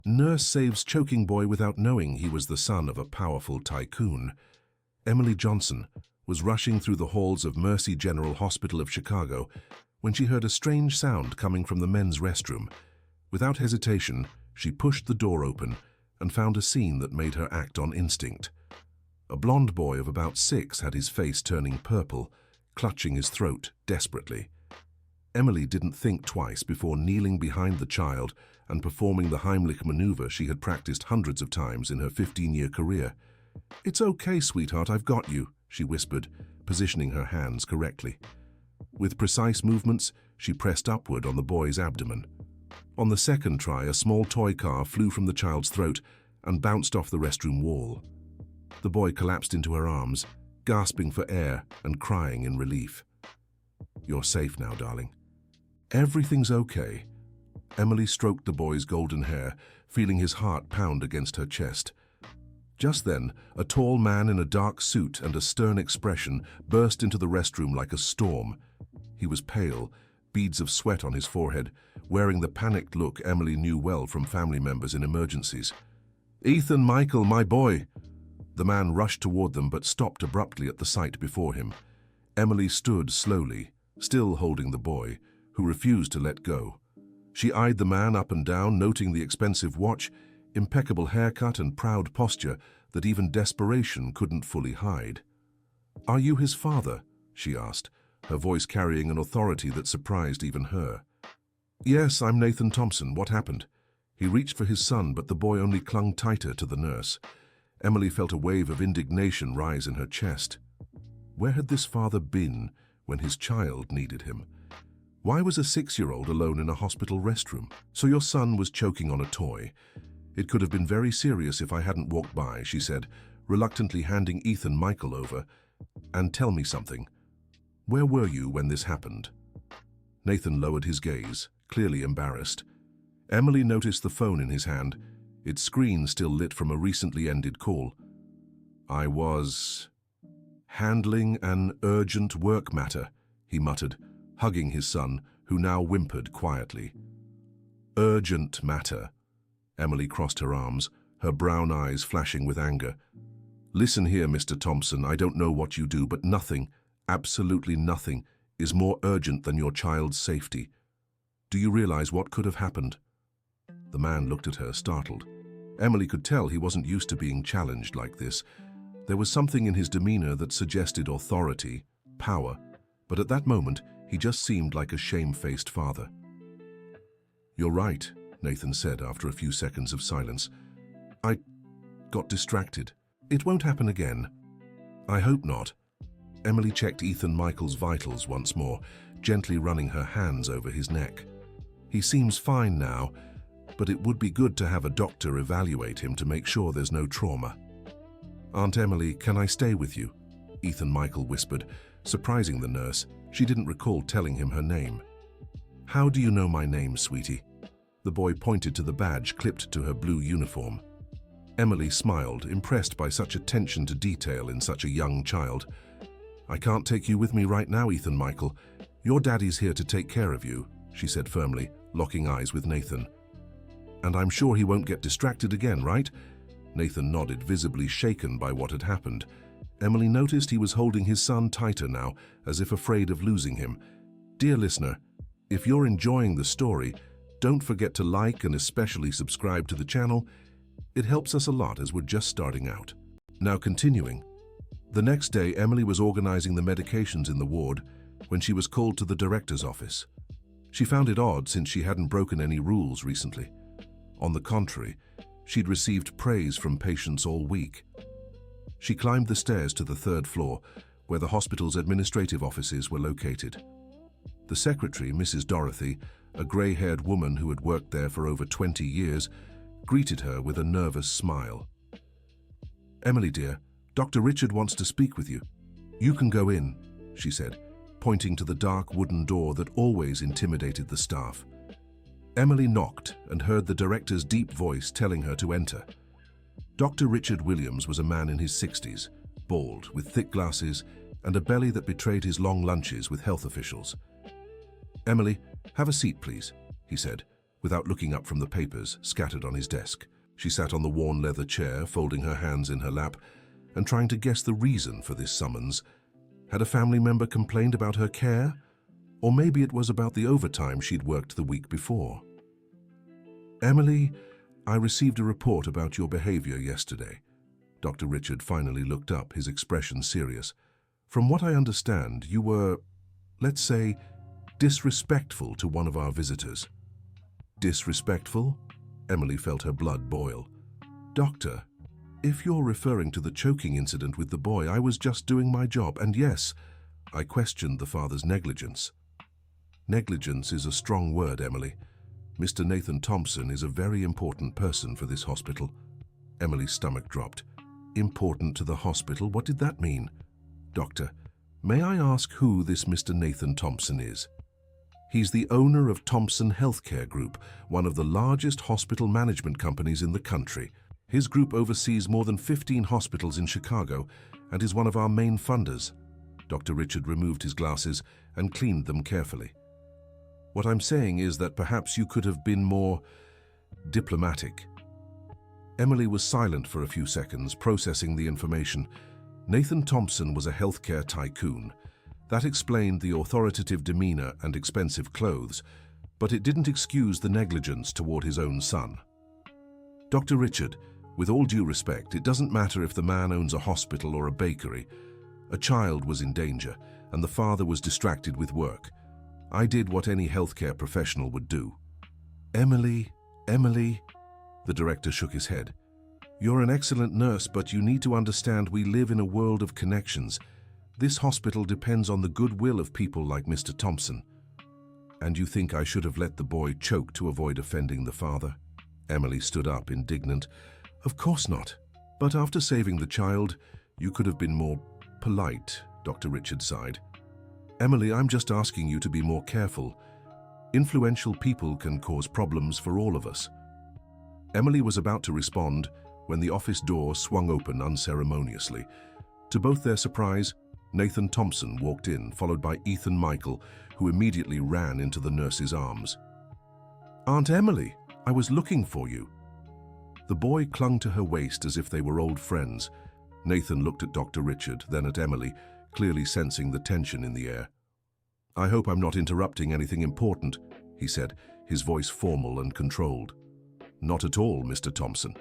Nurse saves choking boy without knowing he was the son of a powerful tycoon. Emily Johnson was rushing through the halls of Mercy General Hospital of Chicago when she heard a strange sound coming from the men's restroom. Without hesitation, she pushed the door open and found a scene that made her act on instinct. A blond boy of about 6 had his face turning purple, clutching his throat desperately. Emily didn't think twice before kneeling behind the child and performing the Heimlich maneuver she had practiced hundreds of times in her 15-year career. "It's okay, sweetheart, I've got you," she whispered, positioning her hands correctly. With precise movements, she pressed upward on the boy's abdomen. On the second try, a small toy car flew from the child's throat and bounced off the restroom wall. The boy collapsed into her arms, gasping for air and crying in relief. "You're safe now, darling." "Everything's okay." Emily stroked the boy's golden hair, feeling his heart pound against her chest. Just then, a tall man in a dark suit and a stern expression burst into the restroom like a storm. He was pale, beads of sweat on his forehead, wearing the panicked look Emily knew well from family members in emergencies. "Ethan Michael, my boy!" The man rushed toward them but stopped abruptly at the sight before him. Emily stood slowly, still holding the boy, who refused to let go. She eyed the man up and down, noting the expensive watch, impeccable haircut and proud posture that even desperation couldn't fully hide. "Are you his father?" she asked, her voice carrying an authority that surprised even her. "Yes, I'm Nathan Thompson. What happened?" He reached for his son, but the boy only clung tighter to the nurse. Emily felt a wave of indignation rise in her chest. Where had this father been when his child needed him? Why was a 6-year-old alone in a hospital restroom? "So your son was choking on a toy. It could have been very serious if I hadn't walked by," she said, reluctantly handing Ethan Michael over. "And tell me something. Where were you when this happened?" Nathan lowered his gaze, clearly embarrassed. Emily noticed the phone in his hand, its screen still lit from a recently ended call. "I was handling an urgent work matter," he muttered, hugging his son, who now whimpered quietly. "Urgent matter." Emily crossed her arms, her brown eyes flashing with anger. "Listen here, Mr. Thompson, I don't know what you do, but nothing, absolutely nothing, is more urgent than your child's safety. Do you realize what could have happened?" The man looked at her, startled. Emily could tell he wasn't used to being challenged like this. There was something in his demeanor that suggested authority, power, but at that moment, he just seemed like a shame-faced father. "You're right," Nathan said after a few seconds of silence. "I got distracted. It won't happen again." "I hope not." Emily checked Ethan Michael's vitals once more, gently running her hands over his neck. "He seems fine now, but it would be good to have a doctor evaluate him to make sure there's no trauma." "Aunt Emily, can I stay with you?" Ethan Michael whispered, surprising the nurse. She didn't recall telling him her name. "How do you know my name, sweetie?" The boy pointed to the badge clipped to her blue uniform. Emily smiled, impressed by such attention to detail in such a young child. "I can't take you with me right now, Ethan Michael. Your daddy's here to take care of you," she said firmly, locking eyes with Nathan. "And I'm sure he won't get distracted again, right?" Nathan nodded, visibly shaken by what had happened. Emily noticed he was holding his son tighter now, as if afraid of losing him. Dear listener, if you're enjoying the story, don't forget to like and especially subscribe to the channel. It helps us a lot as we're just starting out. Now continuing. The next day, Emily was organizing the medications in the ward when she was called to the director's office. She found it odd since she hadn't broken any rules recently. On the contrary, she'd received praise from patients all week. She climbed the stairs to the 3rd floor, where the hospital's administrative offices were located. The secretary, Mrs. Dorothy, a gray-haired woman who had worked there for over 20 years, greeted her with a nervous smile. "Emily, dear, Dr. Richard wants to speak with you." "You can go in," she said, pointing to the dark wooden door that always intimidated the staff. Emily knocked and heard the director's deep voice telling her to enter. Dr. Richard Williams was a man in his 60s, bald, with thick glasses and a belly that betrayed his long lunches with health officials. "Emily, have a seat, please," he said, without looking up from the papers scattered on his desk. She sat on the worn leather chair, folding her hands in her lap, and trying to guess the reason for this summons. Had a family member complained about her care? Or maybe it was about the overtime she'd worked the week before. "Emily, I received a report about your behavior yesterday." Dr. Richard finally looked up, his expression serious. "From what I understand, you were, let's say, disrespectful to one of our visitors." "Disrespectful?" Emily felt her blood boil. "Doctor, if you're referring to the choking incident with the boy, I was just doing my job, and yes, I questioned the father's negligence." "Negligence is a strong word, Emily. Mr. Nathan Thompson is a very important person for this hospital." Emily's stomach dropped. "Important to the hospital? What did that mean?" "Doctor, may I ask who this Mr. Nathan Thompson is?" "He's the owner of Thompson Healthcare Group, one of the largest hospital management companies in the country. His group oversees more than 15 hospitals in Chicago and is one of our main funders." Dr. Richard removed his glasses and cleaned them carefully. "What I'm saying is that perhaps you could have been more diplomatic." Emily was silent for a few seconds, processing the information. Nathan Thompson was a healthcare tycoon. That explained the authoritative demeanor and expensive clothes, but it didn't excuse the negligence toward his own son. "Dr. Richard, with all due respect, it doesn't matter if the man owns a hospital or a bakery. A child was in danger, and the father was distracted with work. I did what any healthcare professional would do." Emily, the director shook his head. "You're an excellent nurse, but you need to understand we live in a world of connections. This hospital depends on the goodwill of people like Mr. Thompson." "And you think I should have let the boy choke to avoid offending the father?" Emily stood up, indignant. "Of course not. But after saving the child, you could have been more polite," Dr. Richard sighed. "Emily, I'm just asking you to be more careful. Influential people can cause problems for all of us." Emily was about to respond when the office door swung open unceremoniously. To both their surprise, Nathan Thompson walked in, followed by Ethan Michael, who immediately ran into the nurse's arms. "Aunt Emily, I was looking for you." The boy clung to her waist as if they were old friends. Nathan looked at Dr. Richard, then at Emily, clearly sensing the tension in the air. "I hope I'm not interrupting anything important," he said, his voice formal and controlled. "Not at all, Mr. Thompson."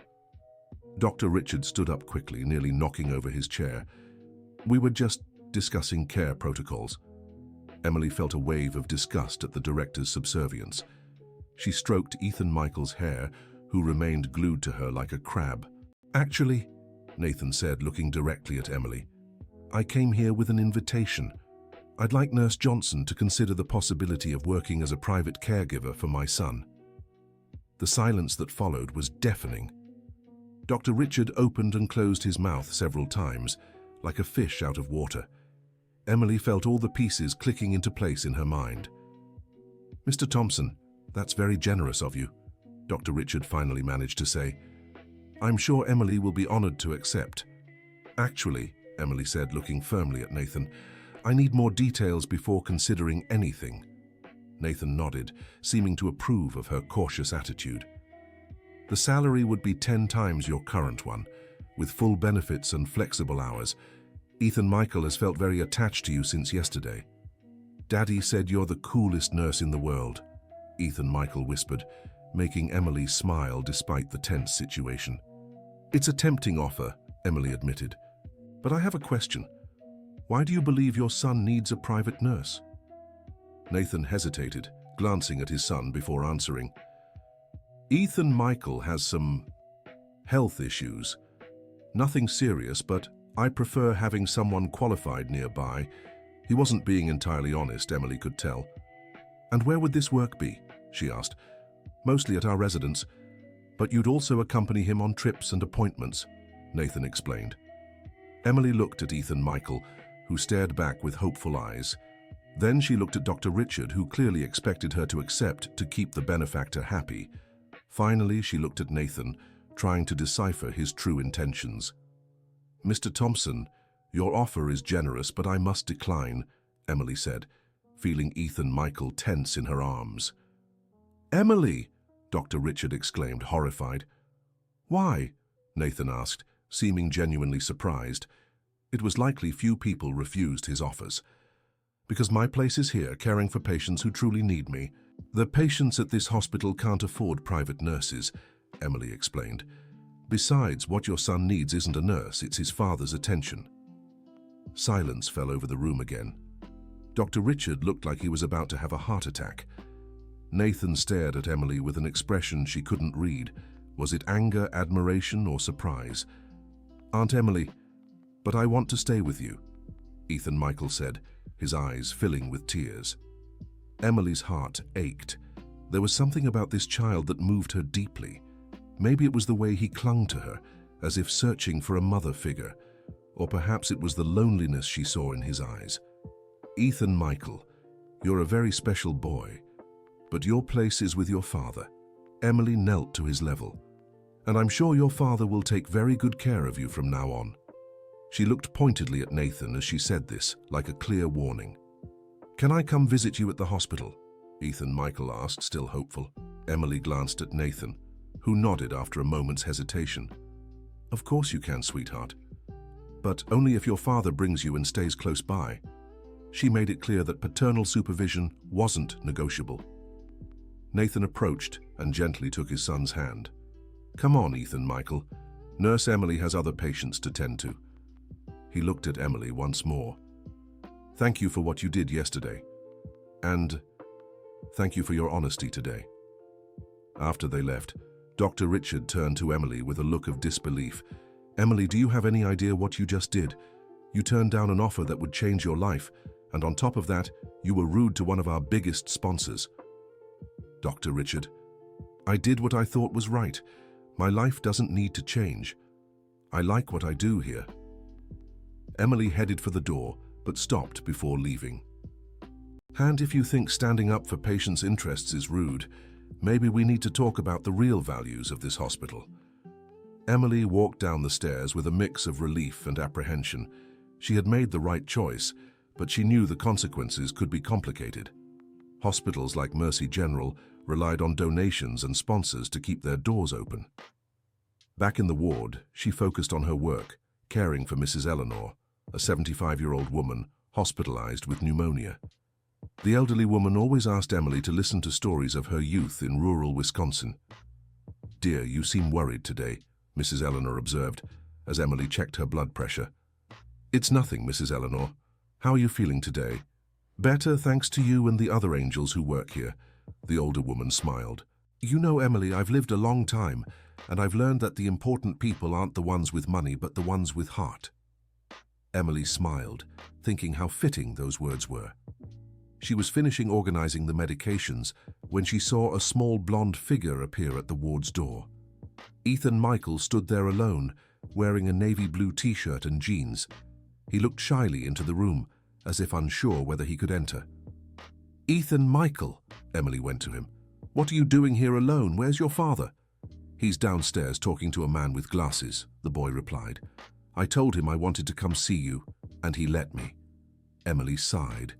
Dr. Richard stood up quickly, nearly knocking over his chair. "We were just discussing care protocols." Emily felt a wave of disgust at the director's subservience. She stroked Ethan Michael's hair, who remained glued to her like a crab. "Actually," Nathan said, looking directly at Emily, "I came here with an invitation. I'd like Nurse Johnson to consider the possibility of working as a private caregiver for my son." The silence that followed was deafening. Dr. Richard opened and closed his mouth several times, like a fish out of water. Emily felt all the pieces clicking into place in her mind. "Mr. Thompson, that's very generous of you," Dr. Richard finally managed to say. "I'm sure Emily will be honored to accept." "Actually," Emily said, looking firmly at Nathan, "I need more details before considering anything." Nathan nodded, seeming to approve of her cautious attitude. "The salary would be 10 times your current one, with full benefits and flexible hours. Ethan Michael has felt very attached to you since yesterday." "Daddy said you're the coolest nurse in the world," Ethan Michael whispered, making Emily smile despite the tense situation. "It's a tempting offer," Emily admitted. "But I have a question. Why do you believe your son needs a private nurse?" Nathan hesitated, glancing at his son before answering. "Ethan Michael has some health issues. Nothing serious, but I prefer having someone qualified nearby." He wasn't being entirely honest, Emily could tell. "And where would this work be?" she asked. "Mostly at our residence, but you'd also accompany him on trips and appointments," Nathan explained. Emily looked at Ethan Michael, who stared back with hopeful eyes. Then she looked at Dr. Richard, who clearly expected her to accept to keep the benefactor happy. Finally, she looked at Nathan, trying to decipher his true intentions. "Mr. Thompson, your offer is generous, but I must decline," Emily said, feeling Ethan Michael tense in her arms. "Emily!" Dr. Richard exclaimed, horrified. Why? Nathan asked, seeming genuinely surprised. It was likely few people refused his offers. Because my place is here, caring for patients who truly need me. The patients at this hospital can't afford private nurses, Emily explained. Besides, what your son needs isn't a nurse, it's his father's attention. Silence fell over the room again. Dr. Richard looked like he was about to have a heart attack. Nathan stared at Emily with an expression she couldn't read. Was it anger, admiration, or surprise? Aunt Emily, but I want to stay with you, Ethan Michael said, his eyes filling with tears. Emily's heart ached. There was something about this child that moved her deeply. Maybe it was the way he clung to her, as if searching for a mother figure, or perhaps it was the loneliness she saw in his eyes. Ethan Michael, you're a very special boy, but your place is with your father. Emily knelt to his level. And I'm sure your father will take very good care of you from now on. She looked pointedly at Nathan as she said this, like a clear warning. Can I come visit you at the hospital? Ethan Michael asked, still hopeful. Emily glanced at Nathan, who nodded after a moment's hesitation. Of course you can, sweetheart. But only if your father brings you and stays close by. She made it clear that paternal supervision wasn't negotiable. Nathan approached and gently took his son's hand. Come on, Ethan Michael. Nurse Emily has other patients to tend to. He looked at Emily once more. Thank you for what you did yesterday. And thank you for your honesty today. After they left, Dr. Richard turned to Emily with a look of disbelief. Emily, do you have any idea what you just did? You turned down an offer that would change your life, and on top of that, you were rude to one of our biggest sponsors. Dr. Richard, I did what I thought was right. My life doesn't need to change. I like what I do here. Emily headed for the door, but stopped before leaving. And if you think standing up for patients' interests is rude, maybe we need to talk about the real values of this hospital. Emily walked down the stairs with a mix of relief and apprehension. She had made the right choice, but she knew the consequences could be complicated. Hospitals like Mercy General relied on donations and sponsors to keep their doors open. Back in the ward, she focused on her work, caring for Mrs. Eleanor, a 75-year-old woman hospitalized with pneumonia. The elderly woman always asked Emily to listen to stories of her youth in rural Wisconsin. Dear, you seem worried today, Mrs. Eleanor observed, as Emily checked her blood pressure. It's nothing, Mrs. Eleanor. How are you feeling today? Better, thanks to you and the other angels who work here, the older woman smiled. You know, Emily, I've lived a long time, and I've learned that the important people aren't the ones with money, but the ones with heart. Emily smiled, thinking how fitting those words were. She was finishing organizing the medications when she saw a small blonde figure appear at the ward's door. Ethan Michael stood there alone, wearing a navy blue t-shirt and jeans. He looked shyly into the room, as if unsure whether he could enter. Ethan Michael, Emily went to him. What are you doing here alone? Where's your father? He's downstairs talking to a man with glasses, the boy replied. I told him I wanted to come see you, and he let me. Emily sighed.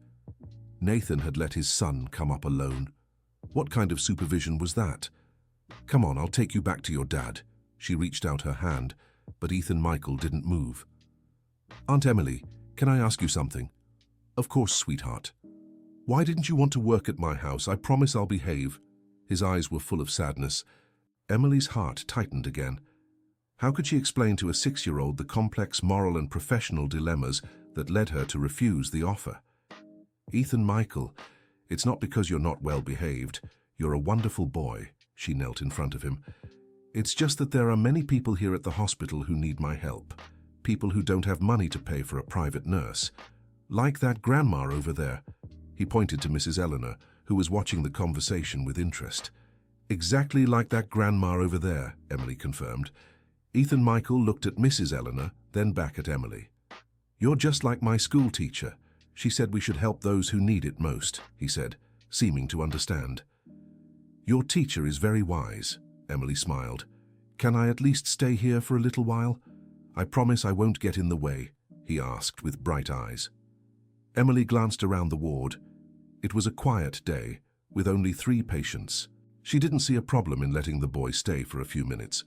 Nathan had let his son come up alone. What kind of supervision was that? Come on, I'll take you back to your dad. She reached out her hand, but Ethan Michael didn't move. Aunt Emily, can I ask you something? Of course, sweetheart. Why didn't you want to work at my house? I promise I'll behave. His eyes were full of sadness. Emily's heart tightened again. How could she explain to a 6-year-old the complex moral and professional dilemmas that led her to refuse the offer? Ethan Michael, it's not because you're not well behaved. You're a wonderful boy. She knelt in front of him. It's just that there are many people here at the hospital who need my help. People who don't have money to pay for a private nurse. Like that grandma over there. He pointed to Mrs. Eleanor, who was watching the conversation with interest. Exactly like that grandma over there, Emily confirmed. Ethan Michael looked at Mrs. Eleanor, then back at Emily. You're just like my school teacher. She said we should help those who need it most, he said, seeming to understand. Your teacher is very wise, Emily smiled. Can I at least stay here for a little while? I promise I won't get in the way, he asked with bright eyes. Emily glanced around the ward. It was a quiet day, with only 3 patients. She didn't see a problem in letting the boy stay for a few minutes.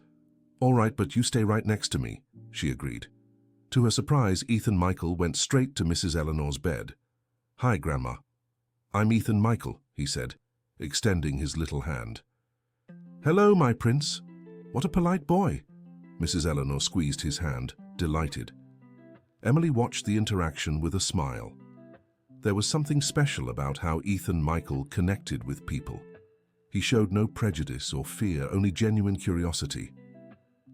"All right, but you stay right next to me," she agreed. To her surprise, Ethan Michael went straight to Mrs. Eleanor's bed. "Hi, Grandma. I'm Ethan Michael," he said, extending his little hand. "Hello, my prince. What a polite boy." Mrs. Eleanor squeezed his hand, delighted. Emily watched the interaction with a smile. There was something special about how Ethan Michael connected with people. He showed no prejudice or fear, only genuine curiosity.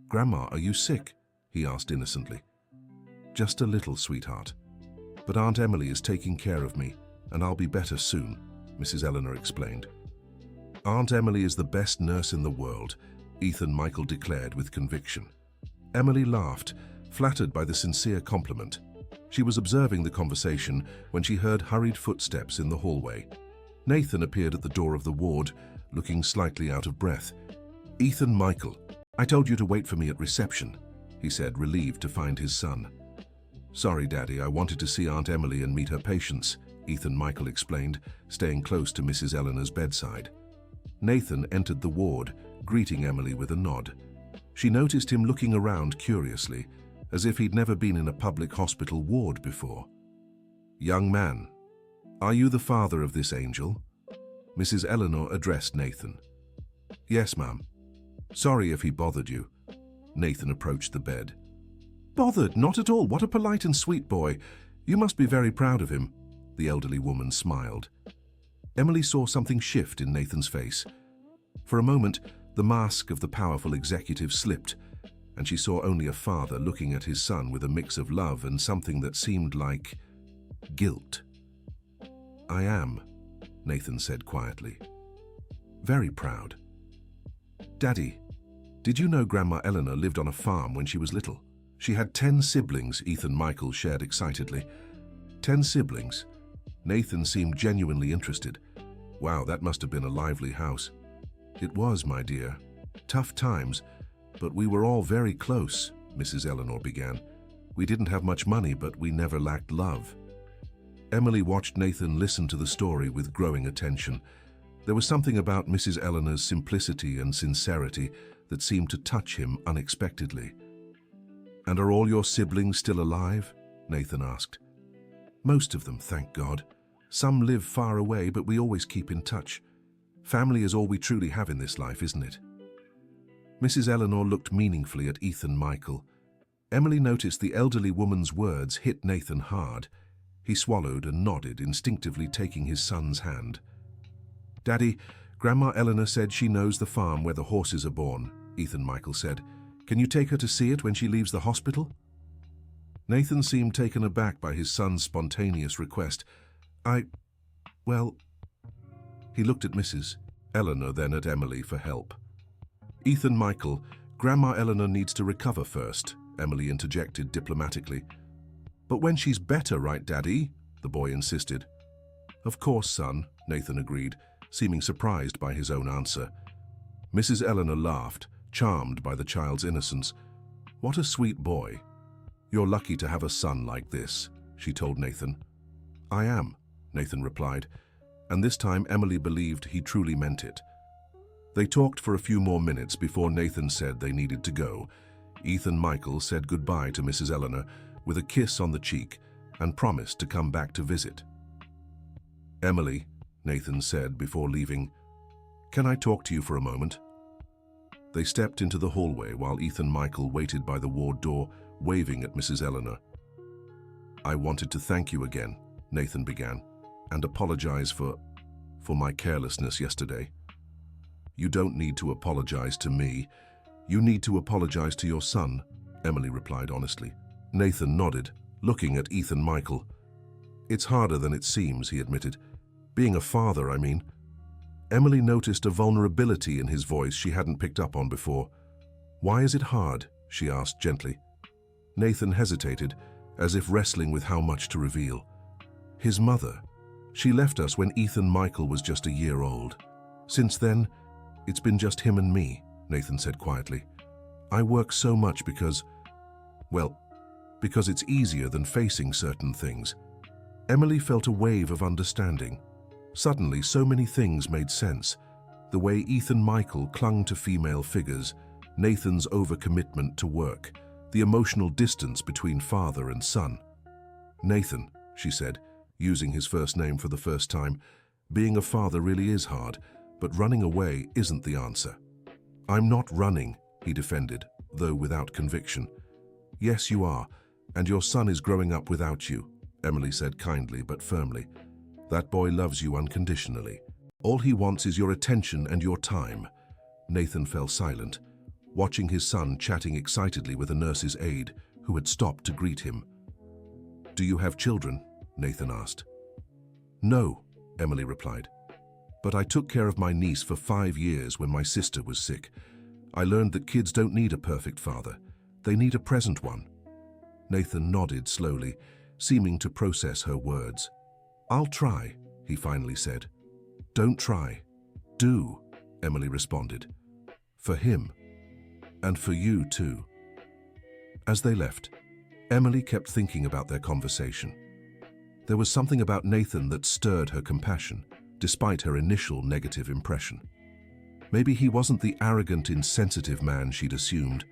"Grandma, are you sick?" he asked innocently. "Just a little, sweetheart. But Aunt Emily is taking care of me, and I'll be better soon," Mrs. Eleanor explained. "Aunt Emily is the best nurse in the world," Ethan Michael declared with conviction. Emily laughed, flattered by the sincere compliment. She was observing the conversation when she heard hurried footsteps in the hallway. Nathan appeared at the door of the ward, looking slightly out of breath. "Ethan Michael, I told you to wait for me at reception," he said, relieved to find his son. "Sorry, Daddy, I wanted to see Aunt Emily and meet her patients," Ethan Michael explained, staying close to Mrs. Eleanor's bedside. Nathan entered the ward, greeting Emily with a nod. She noticed him looking around curiously, as if he'd never been in a public hospital ward before. "Young man, are you the father of this angel?" Mrs. Eleanor addressed Nathan. "Yes, ma'am. Sorry if he bothered you." Nathan approached the bed. "Bothered? Not at all. What a polite and sweet boy. You must be very proud of him." The elderly woman smiled. Emily saw something shift in Nathan's face. For a moment, the mask of the powerful executive slipped, and she saw only a father looking at his son with a mix of love and something that seemed like guilt. "I am," Nathan said quietly. "Very proud." "Daddy, did you know Grandma Eleanor lived on a farm when she was little? She had 10 siblings," Ethan Michael shared excitedly. 10 siblings? Nathan seemed genuinely interested. "Wow, that must have been a lively house." "It was, my dear. Tough times, but we were all very close," Mrs. Eleanor began. "We didn't have much money, but we never lacked love." Emily watched Nathan listen to the story with growing attention. There was something about Mrs. Eleanor's simplicity and sincerity that seemed to touch him unexpectedly. "And are all your siblings still alive?" Nathan asked. "Most of them, thank God. Some live far away, but we always keep in touch. Family is all we truly have in this life, isn't it?" Mrs. Eleanor looked meaningfully at Ethan Michael. Emily noticed the elderly woman's words hit Nathan hard. He swallowed and nodded, instinctively taking his son's hand. "Daddy, Grandma Eleanor said she knows the farm where the horses are born," Ethan Michael said. "Can you take her to see it when she leaves the hospital?" Nathan seemed taken aback by his son's spontaneous request. Well, he looked at Mrs. Eleanor, then at Emily for help. "Ethan Michael, Grandma Eleanor needs to recover first," Emily interjected diplomatically. "But when she's better, right, Daddy?" the boy insisted. "Of course, son," Nathan agreed, seeming surprised by his own answer. Mrs. Eleanor laughed, charmed by the child's innocence. "What a sweet boy. You're lucky to have a son like this," she told Nathan. "I am," Nathan replied, and this time Emily believed he truly meant it. They talked for a few more minutes before Nathan said they needed to go. Ethan Michael said goodbye to Mrs. Eleanor with a kiss on the cheek and promised to come back to visit. "Emily," Nathan said before leaving, "can I talk to you for a moment?" They stepped into the hallway while Ethan Michael waited by the ward door, waving at Mrs. Eleanor. "I wanted to thank you again," Nathan began, "and apologize for my carelessness yesterday." "You don't need to apologize to me. You need to apologize to your son," Emily replied honestly. Nathan nodded, looking at Ethan Michael. "It's harder than it seems," he admitted. "Being a father, I mean." Emily noticed a vulnerability in his voice she hadn't picked up on before. "Why is it hard?" she asked gently. Nathan hesitated, as if wrestling with how much to reveal. "His mother. She left us when Ethan Michael was just a year old. Since then, it's been just him and me," Nathan said quietly. "I work so much because it's easier than facing certain things." Emily felt a wave of understanding. Suddenly, so many things made sense. The way Ethan Michael clung to female figures, Nathan's overcommitment to work, the emotional distance between father and son. "Nathan," she said, using his first name for the first time, "being a father really is hard, but running away isn't the answer." "I'm not running," he defended, though without conviction. "Yes, you are, and your son is growing up without you," Emily said kindly but firmly. "That boy loves you unconditionally. All he wants is your attention and your time." Nathan fell silent, watching his son chatting excitedly with a nurse's aide who had stopped to greet him. "Do you have children?" Nathan asked. "No," Emily replied. "But I took care of my niece for 5 years when my sister was sick. I learned that kids don't need a perfect father. They need a present one." Nathan nodded slowly, seeming to process her words. "I'll try," he finally said. "Don't try. Do," Emily responded. "For him. And for you too." As they left, Emily kept thinking about their conversation. There was something about Nathan that stirred her compassion, despite her initial negative impression. Maybe he wasn't the arrogant, insensitive man she'd assumed.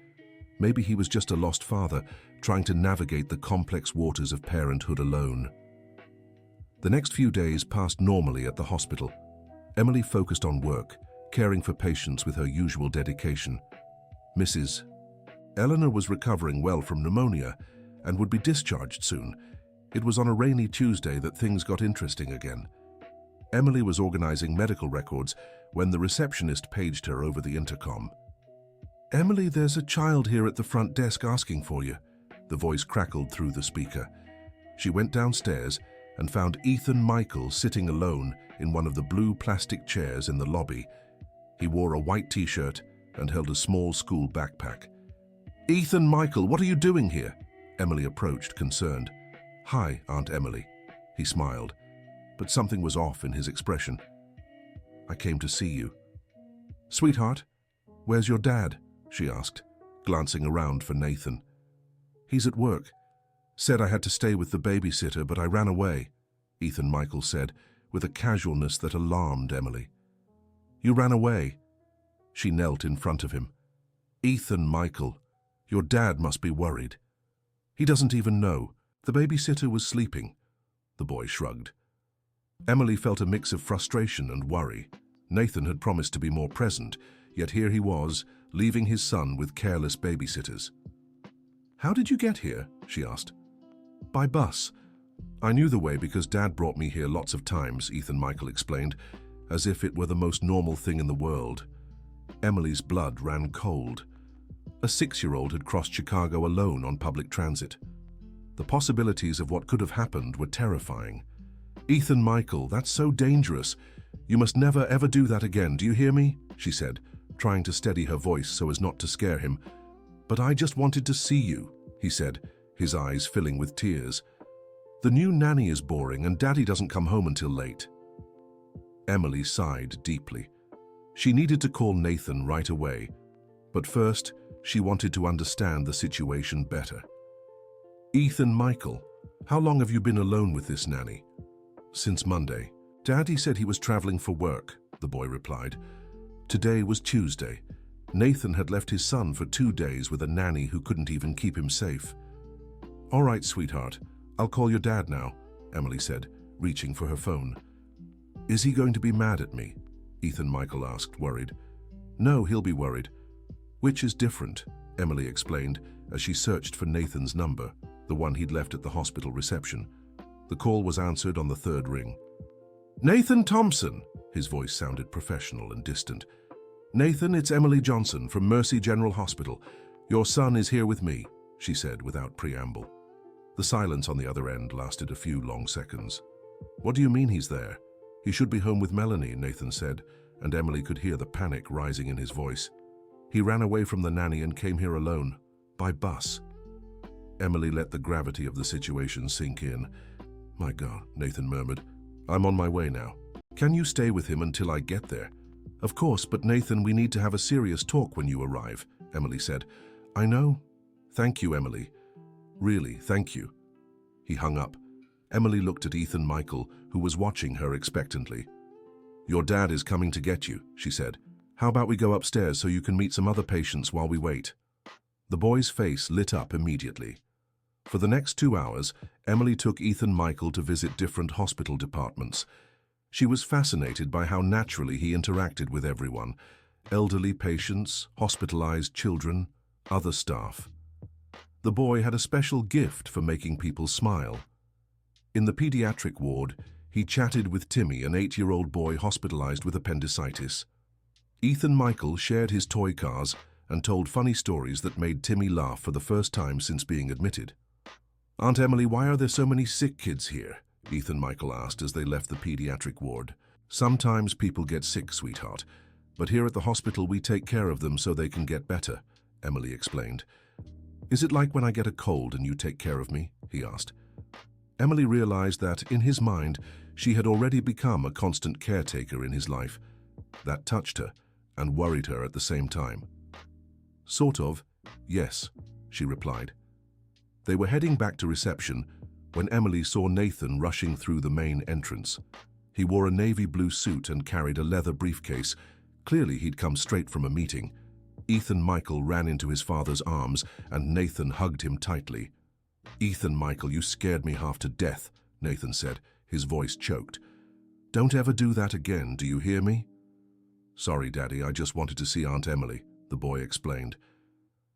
Maybe he was just a lost father, trying to navigate the complex waters of parenthood alone. The next few days passed normally at the hospital. Emily focused on work, caring for patients with her usual dedication. Mrs. Eleanor was recovering well from pneumonia and would be discharged soon. It was on a rainy Tuesday that things got interesting again. Emily was organizing medical records when the receptionist paged her over the intercom. "Emily, there's a child here at the front desk asking for you," the voice crackled through the speaker. She went downstairs and found Ethan Michael sitting alone in one of the blue plastic chairs in the lobby. He wore a white t-shirt and held a small school backpack. "Ethan Michael, what are you doing here?" Emily approached, concerned. "Hi, Aunt Emily." He smiled, but something was off in his expression. "I came to see you." "Sweetheart, where's your dad?" she asked, glancing around for Nathan. "He's at work. Said I had to stay with the babysitter, but I ran away," Ethan Michael said, with a casualness that alarmed Emily. "You ran away?" She knelt in front of him. "Ethan Michael, your dad must be worried." "He doesn't even know. The babysitter was sleeping." The boy shrugged. Emily felt a mix of frustration and worry. Nathan had promised to be more present, yet here he was, leaving his son with careless babysitters. "How did you get here?" she asked. "By bus. I knew the way because Dad brought me here lots of times," Ethan Michael explained, as if it were the most normal thing in the world. Emily's blood ran cold. A 6-year-old had crossed Chicago alone on public transit. The possibilities of what could have happened were terrifying. "Ethan Michael, that's so dangerous. You must never ever do that again, do you hear me?" she said, trying to steady her voice so as not to scare him. "But I just wanted to see you," he said, his eyes filling with tears. "The new nanny is boring and Daddy doesn't come home until late." Emily sighed deeply. She needed to call Nathan right away, but first she wanted to understand the situation better. "Ethan Michael, how long have you been alone with this nanny?" "Since Monday. Daddy said he was traveling for work," the boy replied. Today was Tuesday. Nathan had left his son for 2 days with a nanny who couldn't even keep him safe. "All right, sweetheart, I'll call your dad now," Emily said, reaching for her phone. "Is he going to be mad at me?" Ethan Michael asked, worried. "No, he'll be worried." "Which is different," Emily explained as she searched for Nathan's number, the one he'd left at the hospital reception. The call was answered on the 3rd ring. "Nathan Thompson," his voice sounded professional and distant. "Nathan, it's Emily Johnson from Mercy General Hospital. Your son is here with me," she said without preamble. The silence on the other end lasted a few long seconds. "What do you mean he's there? He should be home with Melanie," Nathan said, and Emily could hear the panic rising in his voice. "He ran away from the nanny and came here alone, by bus." Emily let the gravity of the situation sink in. "My God," Nathan murmured. "I'm on my way now. Can you stay with him until I get there?" "Of course, but Nathan, we need to have a serious talk when you arrive," Emily said. "I know. Thank you, Emily. Really, thank you." He hung up. Emily looked at Ethan Michael, who was watching her expectantly. "Your dad is coming to get you," she said. "How about we go upstairs so you can meet some other patients while we wait?" The boy's face lit up immediately. For the next 2 hours, Emily took Ethan Michael to visit different hospital departments. She was fascinated by how naturally he interacted with everyone: elderly patients, hospitalized children, other staff. The boy had a special gift for making people smile. In the pediatric ward, he chatted with Timmy, an 8-year-old boy hospitalized with appendicitis. Ethan Michael shared his toy cars and told funny stories that made Timmy laugh for the first time since being admitted. "Aunt Emily, why are there so many sick kids here?" Ethan Michael asked as they left the pediatric ward. "Sometimes people get sick, sweetheart, but here at the hospital we take care of them so they can get better," Emily explained. "Is it like when I get a cold and you take care of me?" he asked. Emily realized that, in his mind, she had already become a constant caretaker in his life. That touched her and worried her at the same time. "Sort of, yes," she replied. They were heading back to reception when Emily saw Nathan rushing through the main entrance. He wore a navy blue suit and carried a leather briefcase. Clearly he'd come straight from a meeting. Ethan Michael ran into his father's arms and Nathan hugged him tightly. "Ethan Michael, you scared me half to death," Nathan said, his voice choked. "Don't ever do that again, do you hear me?" "Sorry, Daddy, I just wanted to see Aunt Emily," the boy explained.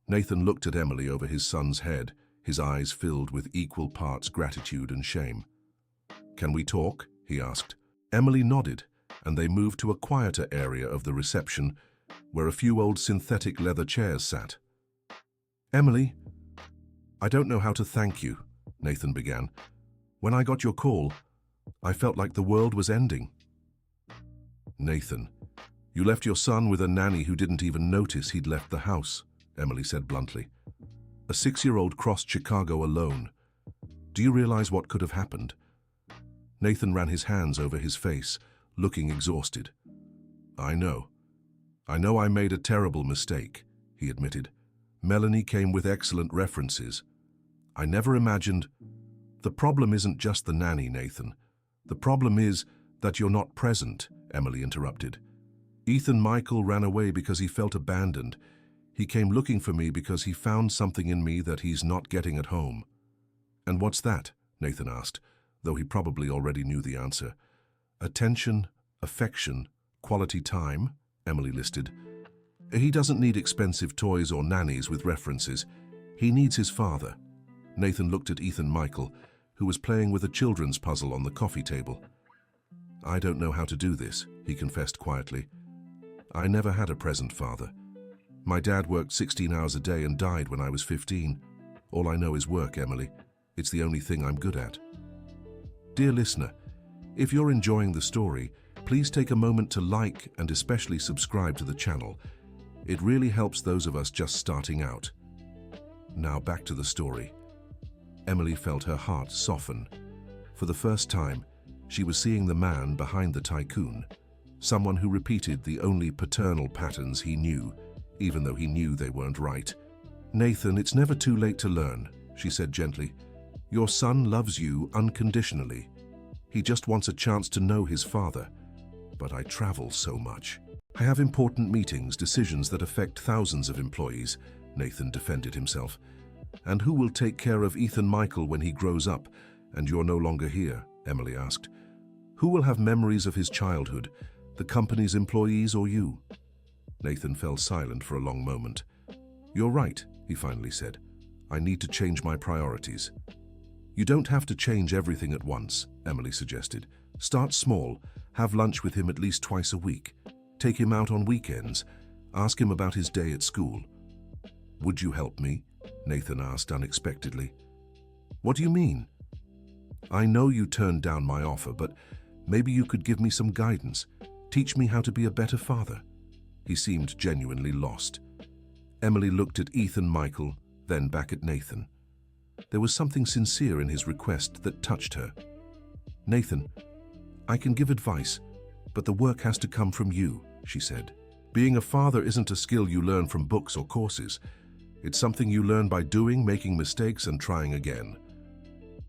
Nathan looked at Emily over his son's head, his eyes filled with equal parts gratitude and shame. "Can we talk?" he asked. Emily nodded, and they moved to a quieter area of the reception where a few old synthetic leather chairs sat. "Emily, I don't know how to thank you," Nathan began. "When I got your call, I felt like the world was ending." "Nathan, you left your son with a nanny who didn't even notice he'd left the house," Emily said bluntly. "A 6-year-old crossed Chicago alone. Do you realize what could have happened?" Nathan ran his hands over his face, looking exhausted. I know I made a terrible mistake," he admitted. "Melanie came with excellent references. I never imagined—" "The problem isn't just the nanny, Nathan. The problem is that you're not present," Emily interrupted. "Ethan Michael ran away because he felt abandoned. He came looking for me because he found something in me that he's not getting at home." "And what's that?" Nathan asked, though he probably already knew the answer. "Attention, affection, quality time," Emily listed. "He doesn't need expensive toys or nannies with references. He needs his father." Nathan looked at Ethan Michael, who was playing with a children's puzzle on the coffee table. "I don't know how to do this," he confessed quietly. "I never had a present father. My dad worked 16 hours a day and died when I was 15. All I know is work, Emily. It's the only thing I'm good at." Dear listener, if you're enjoying the story, please take a moment to like and especially subscribe to the channel. It really helps those of us just starting out. Now back to the story. Emily felt her heart soften. For the first time, she was seeing the man behind the Tycoon, someone who repeated the only paternal patterns he knew, even though he knew they weren't right. "Nathan, it's never too late to learn," she said gently. "Your son loves you unconditionally. He just wants a chance to know his father. But I travel so much. I have important meetings, decisions that affect thousands of employees," Nathan defended himself. "And who will take care of Ethan Michael when he grows up and you're no longer here?" Emily asked. "Who will have memories of his childhood, the company's employees or you?" Nathan fell silent for a long moment. "You're right," he finally said. "I need to change my priorities." "You don't have to change everything at once," Emily suggested. "Start small, have lunch with him at least twice a week. Take him out on weekends. Ask him about his day at school." "Would you help me?" Nathan asked unexpectedly. "What do you mean?" "I know you turned down my offer, but maybe you could give me some guidance. Teach me how to be a better father." He seemed genuinely lost. Emily looked at Ethan Michael, then back at Nathan. There was something sincere in his request that touched her. "Nathan, I can give advice, but the work has to come from you," she said. "Being a father isn't a skill you learn from books or courses. It's something you learn by doing, making mistakes, and trying again."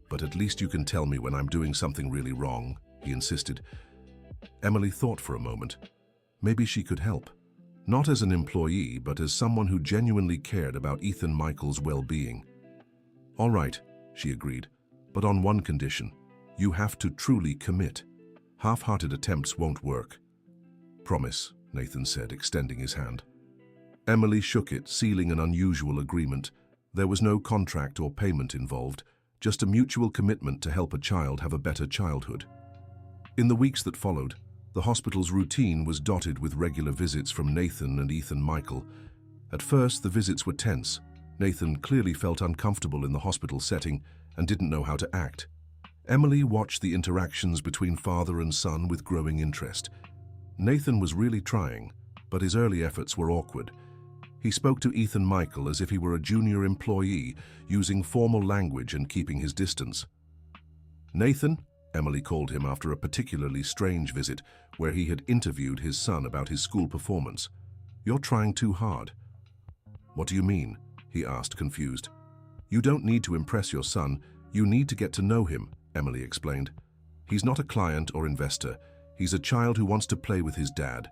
"But at least you can tell me when I'm doing something really wrong," he insisted. Emily thought for a moment. Maybe she could help. Not as an employee, but as someone who genuinely cared about Ethan Michael's well-being. "All right," she agreed, "but on one condition. You have to truly commit. Half-hearted attempts won't work." "Promise," Nathan said, extending his hand. Emily shook it, sealing an unusual agreement. There was no contract or payment involved, just a mutual commitment to help a child have a better childhood. In the weeks that followed, the hospital's routine was dotted with regular visits from Nathan and Ethan Michael. At first, the visits were tense. Nathan clearly felt uncomfortable in the hospital setting and didn't know how to act. Emily watched the interactions between father and son with growing interest. Nathan was really trying, but his early efforts were awkward. He spoke to Ethan Michael as if he were a junior employee, using formal language and keeping his distance. "Nathan," Emily called him after a particularly strange visit where he had interviewed his son about his school performance. "You're trying too hard." "What do you mean?" he asked, confused. "You don't need to impress your son, you need to get to know him," Emily explained. "He's not a client or investor. He's a child who wants to play with his dad."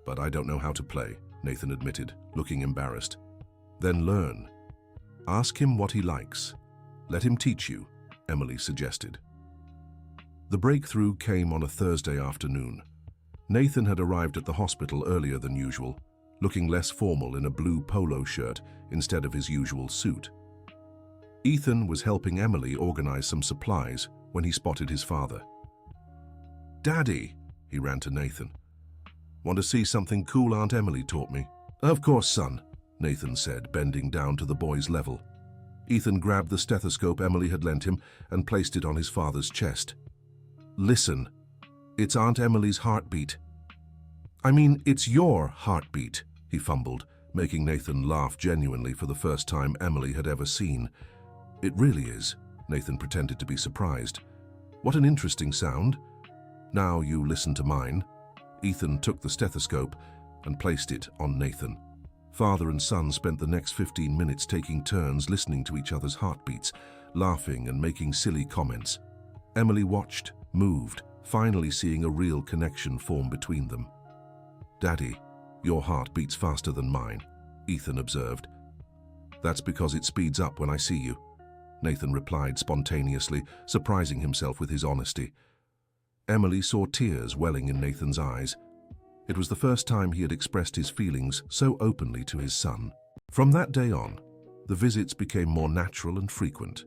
"But I don't know how to play," Nathan admitted, looking embarrassed. "Then learn. Ask him what he likes. Let him teach you," Emily suggested. The breakthrough came on a Thursday afternoon. Nathan had arrived at the hospital earlier than usual, looking less formal in a blue polo shirt instead of his usual suit. Ethan was helping Emily organize some supplies when he spotted his father. "Daddy," he ran to Nathan. "Want to see something cool Aunt Emily taught me?" "Of course, son," Nathan said, bending down to the boy's level. Ethan grabbed the stethoscope Emily had lent him and placed it on his father's chest. "Listen, it's Aunt Emily's heartbeat." "I mean, it's your heartbeat," he fumbled, making Nathan laugh genuinely for the first time Emily had ever seen. "It really is," Nathan pretended to be surprised. "What an interesting sound. Now you listen to mine." Ethan took the stethoscope and placed it on Nathan. Father and son spent the next 15 minutes taking turns listening to each other's heartbeats, laughing and making silly comments. Emily watched, moved, finally seeing a real connection form between them. "Daddy, your heart beats faster than mine," Ethan observed. "That's because it speeds up when I see you," Nathan replied spontaneously, surprising himself with his honesty. Emily saw tears welling in Nathan's eyes. It was the first time he had expressed his feelings so openly to his son. From that day on, the visits became more natural and frequent.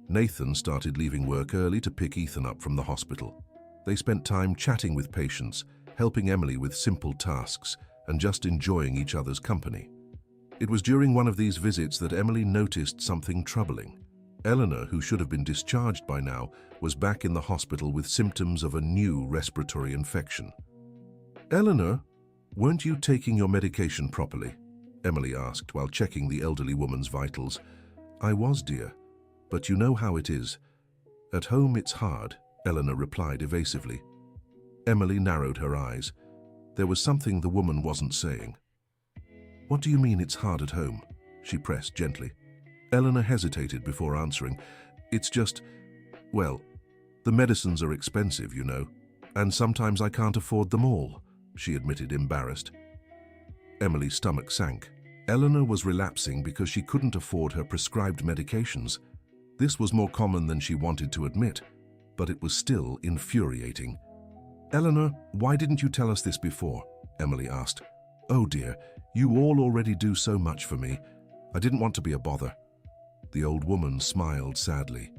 Nathan started leaving work early to pick Ethan up from the hospital. They spent time chatting with patients, helping Emily with simple tasks, and just enjoying each other's company. It was during one of these visits that Emily noticed something troubling. Eleanor, who should have been discharged by now, was back in the hospital with symptoms of a new respiratory infection. "Eleanor, weren't you taking your medication properly?" Emily asked while checking the elderly woman's vitals. "I was, dear, but you know how it is. At home it's hard," Eleanor replied evasively. Emily narrowed her eyes. There was something the woman wasn't saying. "What do you mean it's hard at home?" she pressed gently. Eleanor hesitated before answering. "It's just, well, the medicines are expensive, you know, and sometimes I can't afford them all," she admitted, embarrassed. Emily's stomach sank. Eleanor was relapsing because she couldn't afford her prescribed medications. This was more common than she wanted to admit, but it was still infuriating. "Eleanor, why didn't you tell us this before?" Emily asked. "Oh dear, you all already do so much for me. I didn't want to be a bother." The old woman smiled sadly.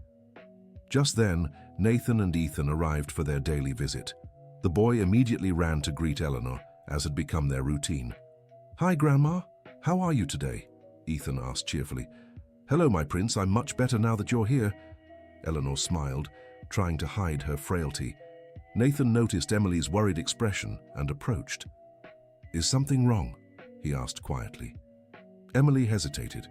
Just then, Nathan and Ethan arrived for their daily visit. The boy immediately ran to greet Eleanor, as had become their routine. "Hi, Grandma. How are you today?" Ethan asked cheerfully. "Hello, my prince. I'm much better now that you're here." Eleanor smiled, trying to hide her frailty. Nathan noticed Emily's worried expression and approached. "Is something wrong?" he asked quietly. Emily hesitated.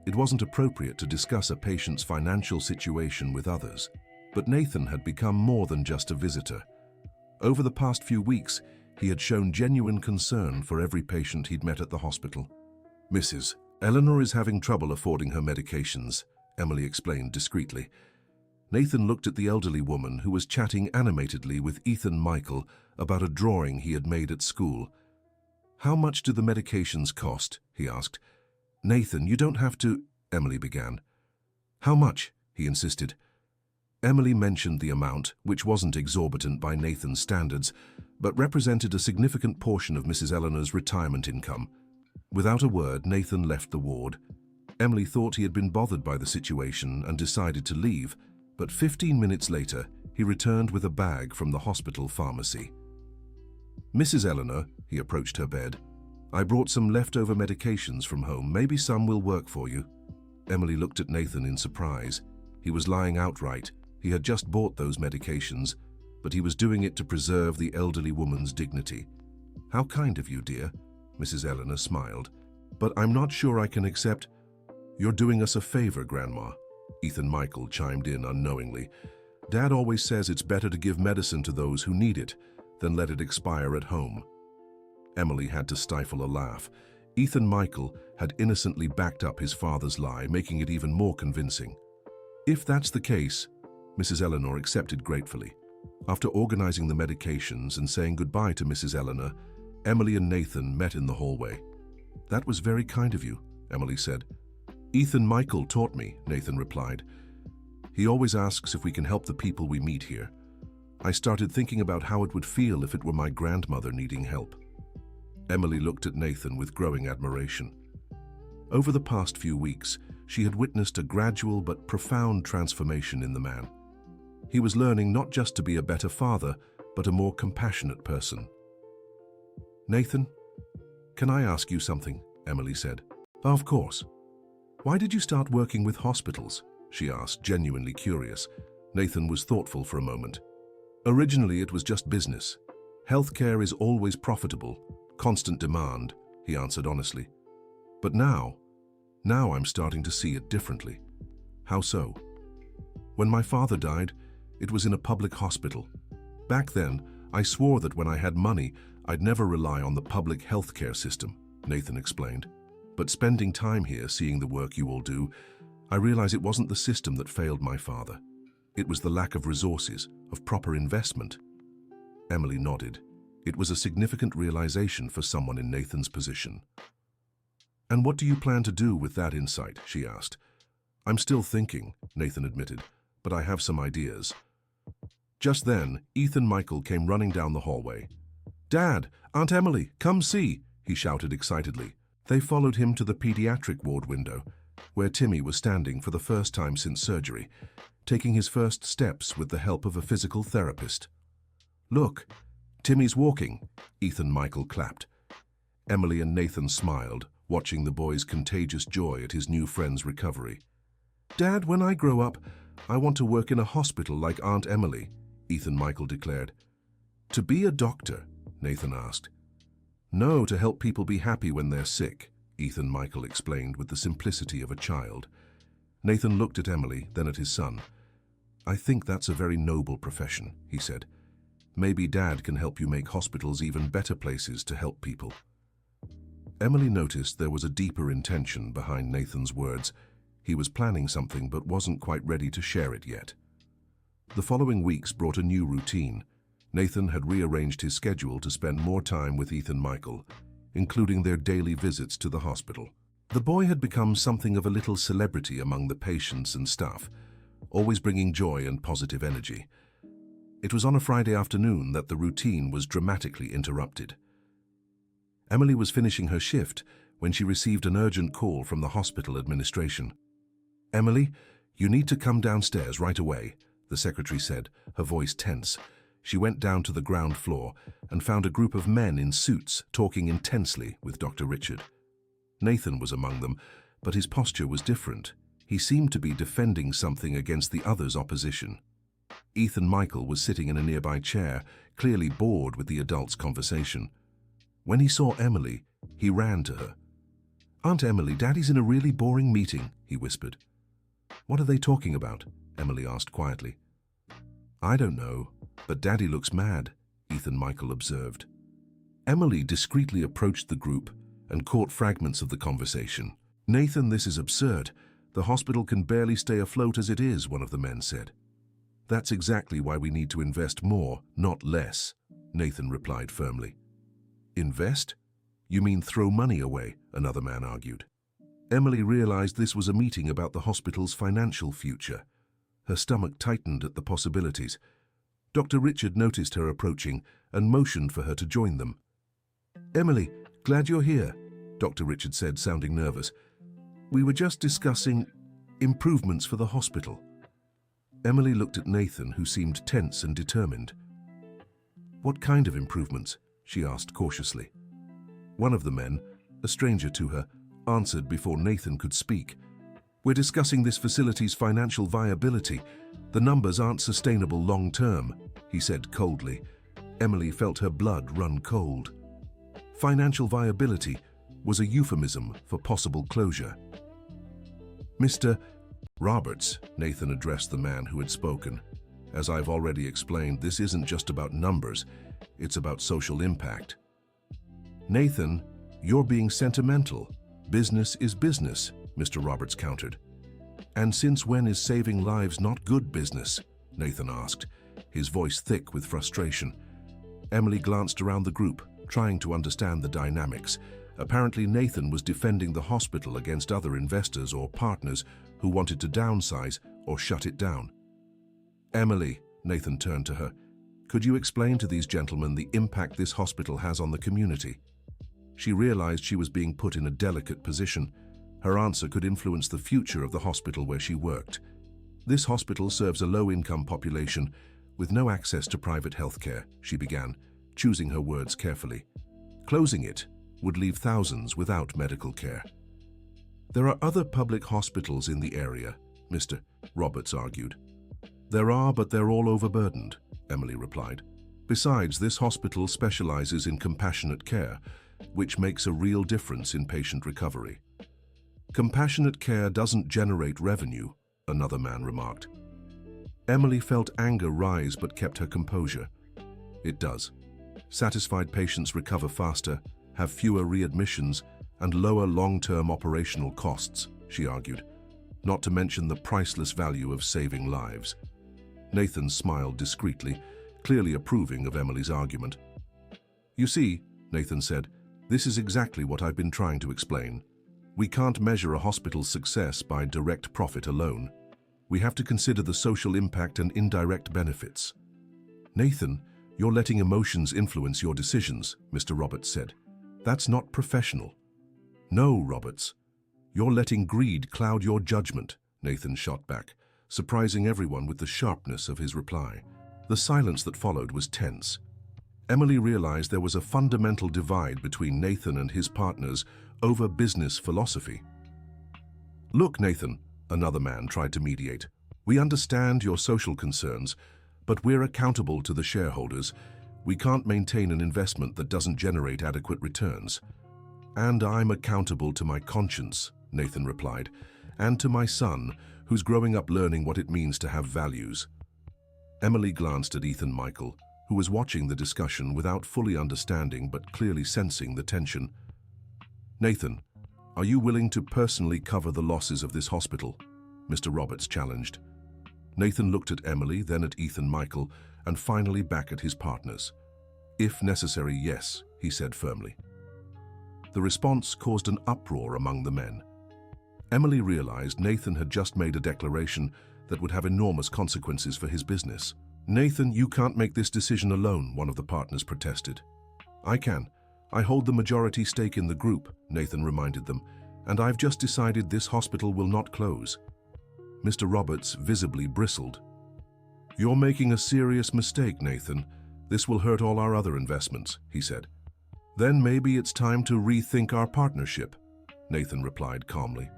It wasn't appropriate to discuss a patient's financial situation with others, but Nathan had become more than just a visitor. Over the past few weeks, he had shown genuine concern for every patient he'd met at the hospital. "Mrs. Eleanor is having trouble affording her medications," Emily explained discreetly. Nathan looked at the elderly woman who was chatting animatedly with Ethan Michael about a drawing he had made at school. "How much do the medications cost?" he asked. "Nathan, you don't have to," Emily began. "How much?" he insisted. Emily mentioned the amount, which wasn't exorbitant by Nathan's standards, but represented a significant portion of Mrs. Eleanor's retirement income. Without a word, Nathan left the ward. Emily thought he had been bothered by the situation and decided to leave, but 15 minutes later, he returned with a bag from the hospital pharmacy. "Mrs. Eleanor," he approached her bed, "I brought some leftover medications from home. Maybe some will work for you." Emily looked at Nathan in surprise. He was lying outright. He had just bought those medications, but he was doing it to preserve the elderly woman's dignity. "How kind of you, dear," Mrs. Eleanor smiled. "But I'm not sure I can accept—" "You're doing us a favor, Grandma," Ethan Michael chimed in unknowingly. "Dad always says it's better to give medicine to those who need it than let it expire at home." Emily had to stifle a laugh. Ethan Michael had innocently backed up his father's lie, making it even more convincing. "If that's the case," Mrs. Eleanor accepted gratefully. After organizing the medications and saying goodbye to Mrs. Eleanor, Emily and Nathan met in the hallway. "That was very kind of you," Emily said. "Ethan Michael taught me," Nathan replied. "He always asks if we can help the people we meet here. I started thinking about how it would feel if it were my grandmother needing help." Emily looked at Nathan with growing admiration. Over the past few weeks, she had witnessed a gradual but profound transformation in the man. He was learning not just to be a better father, but a more compassionate person. "Nathan, can I ask you something?" Emily said. "Of course." "Why did you start working with hospitals?" she asked, genuinely curious. Nathan was thoughtful for a moment. "Originally, it was just business. Healthcare is always profitable, constant demand," he answered honestly. "But now I'm starting to see it differently." "How so?" "When my father died, it was in a public hospital. Back then, I swore that when I had money, I'd never rely on the public healthcare system," Nathan explained. "But spending time here, seeing the work you all do, I realize it wasn't the system that failed my father. It was the lack of resources, of proper investment." Emily nodded. It was a significant realization for someone in Nathan's position. "And what do you plan to do with that insight?" she asked. "I'm still thinking," Nathan admitted, "but I have some ideas." Just then, Ethan Michael came running down the hallway. "Dad, Aunt Emily, come see," he shouted excitedly. They followed him to the pediatric ward window, where Timmy was standing for the first time since surgery, taking his first steps with the help of a physical therapist. "Look, Timmy's walking," Ethan Michael clapped. Emily and Nathan smiled, watching the boy's contagious joy at his new friend's recovery. "Dad, when I grow up, I want to work in a hospital like Aunt Emily," Ethan Michael declared. "To be a doctor?" Nathan asked. "No, to help people be happy when they're sick," Ethan Michael explained with the simplicity of a child. Nathan looked at Emily, then at his son. "I think that's a very noble profession," he said. "Maybe Dad can help you make hospitals even better places to help people." Emily noticed there was a deeper intention behind Nathan's words. He was planning something but wasn't quite ready to share it yet. The following weeks brought a new routine. Nathan had rearranged his schedule to spend more time with Ethan Michael, including their daily visits to the hospital. The boy had become something of a little celebrity among the patients and staff, always bringing joy and positive energy. It was on a Friday afternoon that the routine was dramatically interrupted. Emily was finishing her shift when she received an urgent call from the hospital administration. "Emily, you need to come downstairs right away," the secretary said, her voice tense. She went down to the ground floor and found a group of men in suits talking intensely with Dr. Richard. Nathan was among them, but his posture was different. He seemed to be defending something against the others' opposition. Ethan Michael was sitting in a nearby chair, clearly bored with the adults' conversation. When he saw Emily, he ran to her. "Aunt Emily, Daddy's in a really boring meeting," he whispered. "What are they talking about?" Emily asked quietly. "I don't know, but Daddy looks mad," Ethan Michael observed. Emily discreetly approached the group and caught fragments of the conversation. "Nathan, this is absurd. The hospital can barely stay afloat as it is," one of the men said. That's exactly why we need to invest more, not less, Nathan replied firmly. Invest? You mean throw money away, another man argued. Emily realized this was a meeting about the hospital's financial future. Her stomach tightened at the possibilities. Dr. Richard noticed her approaching and motioned for her to join them. Emily, glad you're here, Dr. Richard said, sounding nervous. We were just discussing improvements for the hospital. Emily looked at Nathan, who seemed tense and determined. What kind of improvements? She asked cautiously. One of the men, a stranger to her, answered before Nathan could speak. We're discussing this facility's financial viability. The numbers aren't sustainable long-term, he said coldly. Emily felt her blood run cold. Financial viability was a euphemism for possible closure. Mr. Roberts, Nathan addressed the man who had spoken. As I've already explained, this isn't just about numbers, it's about social impact. Nathan, you're being sentimental. Business is business, Mr. Roberts countered. And since when is saving lives not good business? Nathan asked, his voice thick with frustration. Emily glanced around the group, trying to understand the dynamics. Apparently Nathan was defending the hospital against other investors or partners who wanted to downsize or shut it down. Emily, Nathan turned to her, could you explain to these gentlemen the impact this hospital has on the community? She realized she was being put in a delicate position. Her answer could influence the future of the hospital where she worked. This hospital serves a low-income population with no access to private health care, she began, choosing her words carefully. Closing it would leave thousands without medical care. There are other public hospitals in the area, Mr. Roberts argued. There are, but they're all overburdened, Emily replied. Besides, this hospital specializes in compassionate care, which makes a real difference in patient recovery. Compassionate care doesn't generate revenue, another man remarked. Emily felt anger rise but kept her composure. It does. Satisfied patients recover faster, have fewer readmissions, and lower long-term operational costs, she argued, not to mention the priceless value of saving lives. Nathan smiled discreetly, clearly approving of Emily's argument. You see, Nathan said, this is exactly what I've been trying to explain. We can't measure a hospital's success by direct profit alone. We have to consider the social impact and indirect benefits. Nathan, you're letting emotions influence your decisions, Mr. Roberts said. That's not professional. No, Roberts. You're letting greed cloud your judgment, Nathan shot back, surprising everyone with the sharpness of his reply. The silence that followed was tense. Emily realized there was a fundamental divide between Nathan and his partners over business philosophy. Look, Nathan, another man tried to mediate. We understand your social concerns, but we're accountable to the shareholders. We can't maintain an investment that doesn't generate adequate returns. And I'm accountable to my conscience, Nathan replied, and to my son, who's growing up learning what it means to have values. Emily glanced at Ethan Michael, who was watching the discussion without fully understanding but clearly sensing the tension. Nathan, are you willing to personally cover the losses of this hospital? Mr. Roberts challenged. Nathan looked at Emily, then at Ethan Michael, and finally back at his partners. If necessary, yes, he said firmly. The response caused an uproar among the men. Emily realized Nathan had just made a declaration that would have enormous consequences for his business. Nathan, you can't make this decision alone, one of the partners protested. I can. I hold the majority stake in the group, Nathan reminded them, and I've just decided this hospital will not close. Mr. Roberts visibly bristled. You're making a serious mistake, Nathan. This will hurt all our other investments, he said. Then maybe it's time to rethink our partnership, Nathan replied calmly.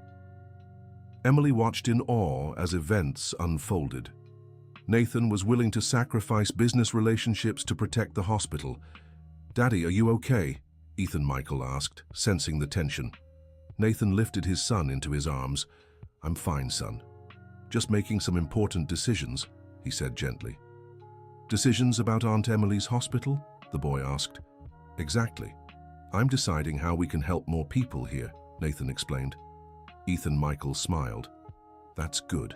Emily watched in awe as events unfolded. Nathan was willing to sacrifice business relationships to protect the hospital. Daddy, are you okay? Ethan Michael asked, sensing the tension. Nathan lifted his son into his arms. I'm fine, son. Just making some important decisions, he said gently. Decisions about Aunt Emily's hospital? The boy asked. Exactly. I'm deciding how we can help more people here, Nathan explained. Ethan Michael smiled. That's good.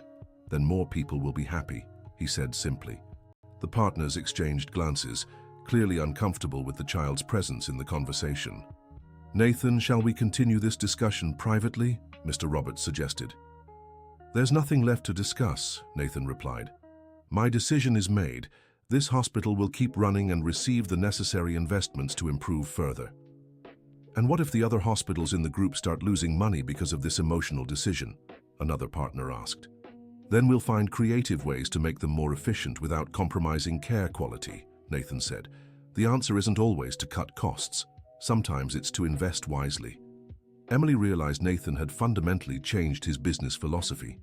Then more people will be happy, he said simply. The partners exchanged glances, clearly uncomfortable with the child's presence in the conversation. "Nathan, shall we continue this discussion privately?" Mr. Roberts suggested. "There's nothing left to discuss," Nathan replied. "My decision is made. This hospital will keep running and receive the necessary investments to improve further." "And what if the other hospitals in the group start losing money because of this emotional decision?" another partner asked. "Then we'll find creative ways to make them more efficient without compromising care quality," Nathan said. "The answer isn't always to cut costs. Sometimes it's to invest wisely." Emily realized Nathan had fundamentally changed his business philosophy.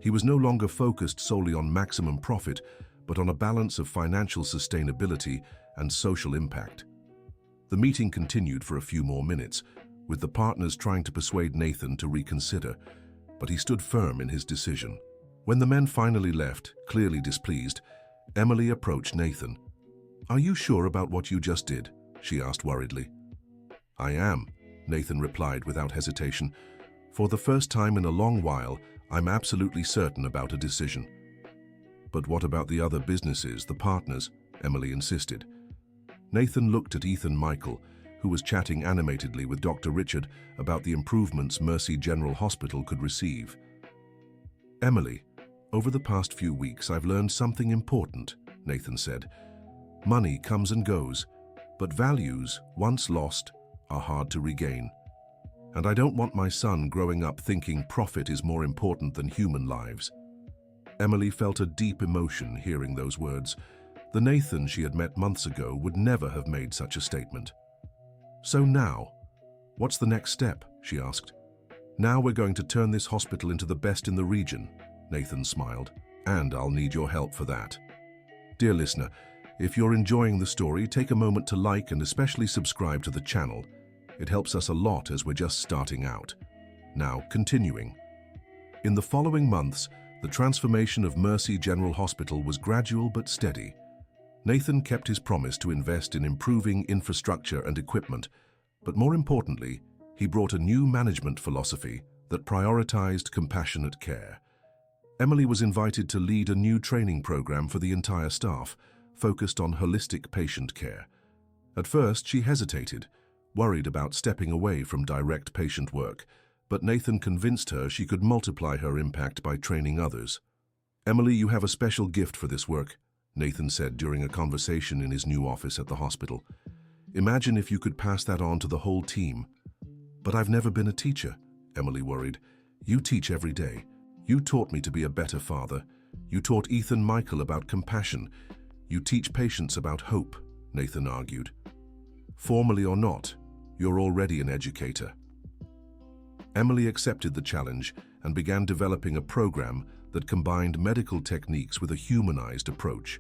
He was no longer focused solely on maximum profit, but on a balance of financial sustainability and social impact. The meeting continued for a few more minutes, with the partners trying to persuade Nathan to reconsider, but he stood firm in his decision. When the men finally left, clearly displeased, Emily approached Nathan. "Are you sure about what you just did?" she asked worriedly. "I am," Nathan replied without hesitation. "For the first time in a long while, I'm absolutely certain about a decision." "But what about the other businesses, the partners?" Emily insisted. Nathan looked at Ethan Michael, who was chatting animatedly with Dr. Richard about the improvements Mercy General Hospital could receive. "Emily, over the past few weeks I've learned something important," Nathan said. "Money comes and goes, but values, once lost, are hard to regain. And I don't want my son growing up thinking profit is more important than human lives." Emily felt a deep emotion hearing those words. The Nathan she had met months ago would never have made such a statement. "So now, what's the next step?" she asked. "Now we're going to turn this hospital into the best in the region," Nathan smiled. "And I'll need your help for that." Dear listener, if you're enjoying the story, take a moment to like and especially subscribe to the channel. It helps us a lot as we're just starting out. Now, continuing. In the following months, the transformation of Mercy General Hospital was gradual but steady. Nathan kept his promise to invest in improving infrastructure and equipment, but more importantly, he brought a new management philosophy that prioritized compassionate care. Emily was invited to lead a new training program for the entire staff, focused on holistic patient care. At first, she hesitated, worried about stepping away from direct patient work, but Nathan convinced her she could multiply her impact by training others. "Emily, you have a special gift for this work," Nathan said during a conversation in his new office at the hospital. "Imagine if you could pass that on to the whole team." "But I've never been a teacher," Emily worried. "You teach every day. You taught me to be a better father. You taught Ethan Michael about compassion. You teach patients about hope," Nathan argued. "Formally or not, you're already an educator." Emily accepted the challenge and began developing a program that combined medical techniques with a humanized approach.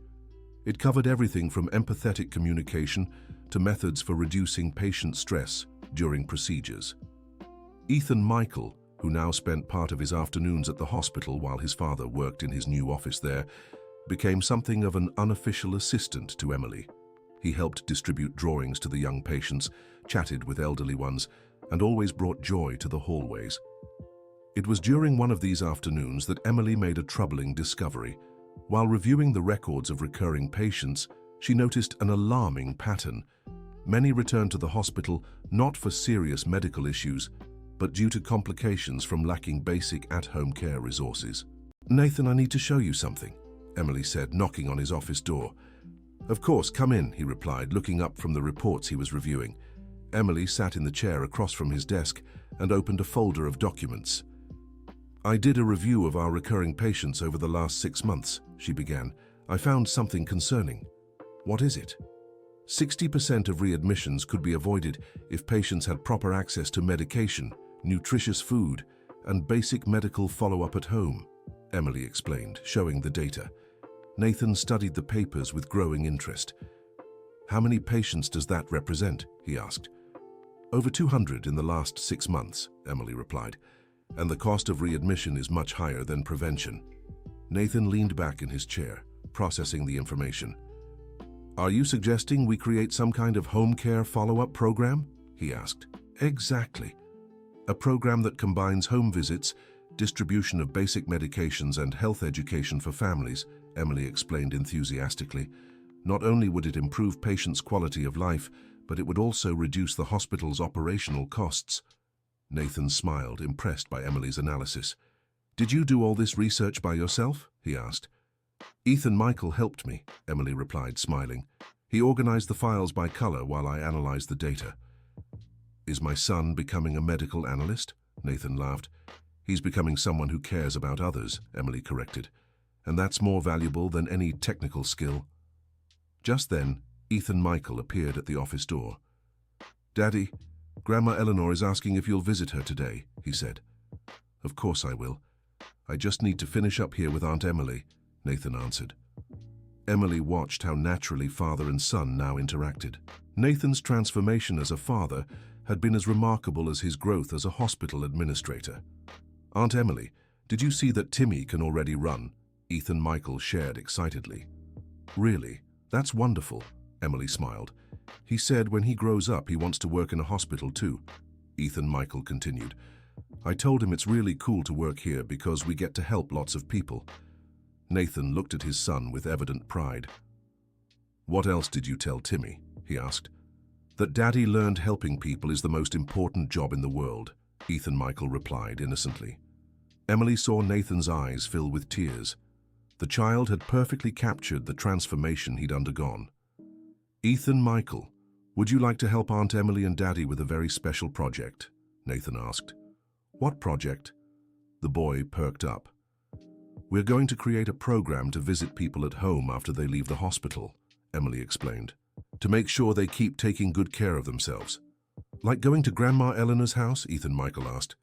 It covered everything from empathetic communication to methods for reducing patient stress during procedures. Ethan Michael, who now spent part of his afternoons at the hospital while his father worked in his new office there, became something of an unofficial assistant to Emily. He helped distribute drawings to the young patients, chatted with elderly ones, and always brought joy to the hallways. It was during one of these afternoons that Emily made a troubling discovery. While reviewing the records of recurring patients, she noticed an alarming pattern. Many returned to the hospital not for serious medical issues, but due to complications from lacking basic at-home care resources. "Nathan, I need to show you something," Emily said, knocking on his office door. "Of course, come in," he replied, looking up from the reports he was reviewing. Emily sat in the chair across from his desk and opened a folder of documents. "I did a review of our recurring patients over the last 6 months," she began. "I found something concerning." "What is it?" 60% of readmissions could be avoided if patients had proper access to medication, nutritious food, and basic medical follow-up at home," Emily explained, showing the data. Nathan studied the papers with growing interest. "How many patients does that represent?" he asked. "Over 200 in the last 6 months," Emily replied, "and the cost of readmission is much higher than prevention." Nathan leaned back in his chair, processing the information. "Are you suggesting we create some kind of home care follow-up program?" he asked. "Exactly. A program that combines home visits, distribution of basic medications, and health education for families," Emily explained enthusiastically. Not only would it improve patients' quality of life, but it would also reduce the hospital's operational costs. Nathan smiled, impressed by Emily's analysis. "Did you do all this research by yourself?" he asked. "Ethan Michael helped me," Emily replied, smiling. "He organized the files by color while I analyzed the data." "Is my son becoming a medical analyst?" Nathan laughed. "He's becoming someone who cares about others," Emily corrected. "And that's more valuable than any technical skill." Just then, Ethan Michael appeared at the office door. "Daddy, Grandma Eleanor is asking if you'll visit her today," he said. "Of course I will. I just need to finish up here with Aunt Emily," Nathan answered. Emily watched how naturally father and son now interacted. Nathan's transformation as a father had been as remarkable as his growth as a hospital administrator. "Aunt Emily, did you see that Timmy can already run?" Ethan Michael shared excitedly. "Really? That's wonderful," Emily smiled. "He said when he grows up he wants to work in a hospital too," Ethan Michael continued. "I told him it's really cool to work here because we get to help lots of people." Nathan looked at his son with evident pride. "What else did you tell Timmy?" he asked. "That Daddy learned helping people is the most important job in the world," Ethan Michael replied innocently. Emily saw Nathan's eyes fill with tears. The child had perfectly captured the transformation he'd undergone. "Ethan Michael, would you like to help Aunt Emily and Daddy with a very special project?" Nathan asked. "What project?" The boy perked up. "We're going to create a program to visit people at home after they leave the hospital," Emily explained, "to make sure they keep taking good care of themselves." "Like going to Grandma Eleanor's house?" Ethan Michael asked.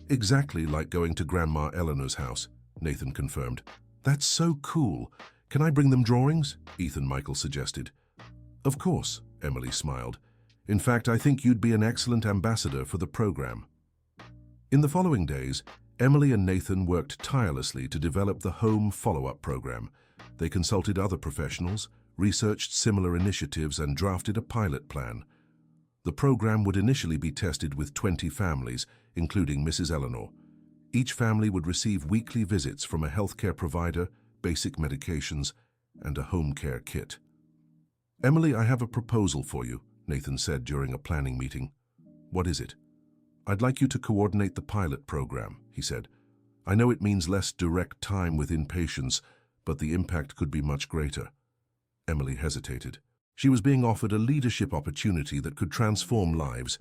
"Exactly like going to Grandma Eleanor's house," Nathan confirmed. "That's so cool. Can I bring them drawings?" Ethan Michael suggested. "Of course," Emily smiled. "In fact, I think you'd be an excellent ambassador for the program." In the following days, Emily and Nathan worked tirelessly to develop the home follow-up program. They consulted other professionals, researched similar initiatives, and drafted a pilot plan. The program would initially be tested with 20 families, including Mrs. Eleanor. Each family would receive weekly visits from a healthcare provider, basic medications, and a home care kit. "Emily, I have a proposal for you," Nathan said during a planning meeting. "What is it?" "I'd like you to coordinate the pilot program," he said. "I know it means less direct time within patients, but the impact could be much greater." Emily hesitated. She was being offered a leadership opportunity that could transform lives,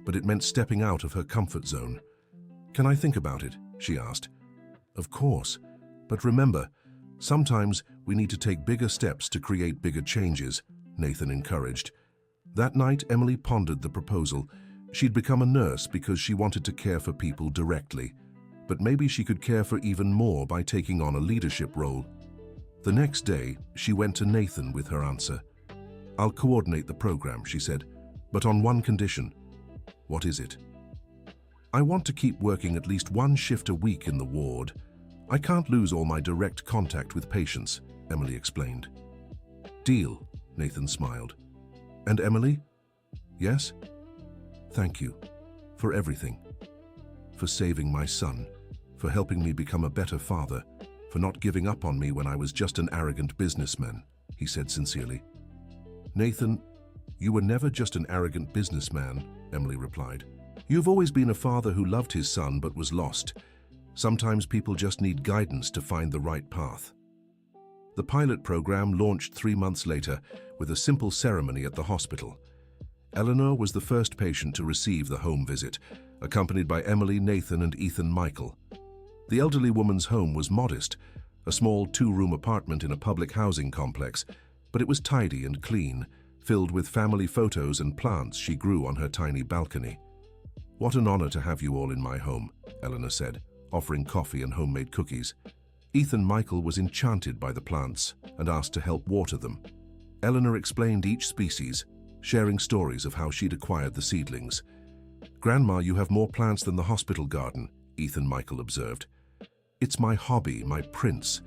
but it meant stepping out of her comfort zone. "Can I think about it?" she asked. "Of course. But remember, sometimes we need to take bigger steps to create bigger changes," Nathan encouraged. That night, Emily pondered the proposal. She'd become a nurse because she wanted to care for people directly, but maybe she could care for even more by taking on a leadership role. The next day, she went to Nathan with her answer. "I'll coordinate the program," she said, "but on one condition." "What is it?" "I want to keep working at least one shift a week in the ward. I can't lose all my direct contact with patients," Emily explained. "Deal," Nathan smiled. "And Emily?" "Yes?" "Thank you for everything. For saving my son, for helping me become a better father, for not giving up on me when I was just an arrogant businessman," he said sincerely. "Nathan, you were never just an arrogant businessman," Emily replied. "You've always been a father who loved his son but was lost. Sometimes people just need guidance to find the right path." The pilot program launched 3 months later with a simple ceremony at the hospital. Eleanor was the first patient to receive the home visit, accompanied by Emily, Nathan, and Ethan Michael. The elderly woman's home was modest, a small 2-room apartment in a public housing complex, but it was tidy and clean, filled with family photos and plants she grew on her tiny balcony. "What an honor to have you all in my home," Eleanor said, offering coffee and homemade cookies. Ethan Michael was enchanted by the plants and asked to help water them. Eleanor explained each species, sharing stories of how she'd acquired the seedlings. "Grandma, you have more plants than the hospital garden," Ethan Michael observed. "It's my hobby, my prince.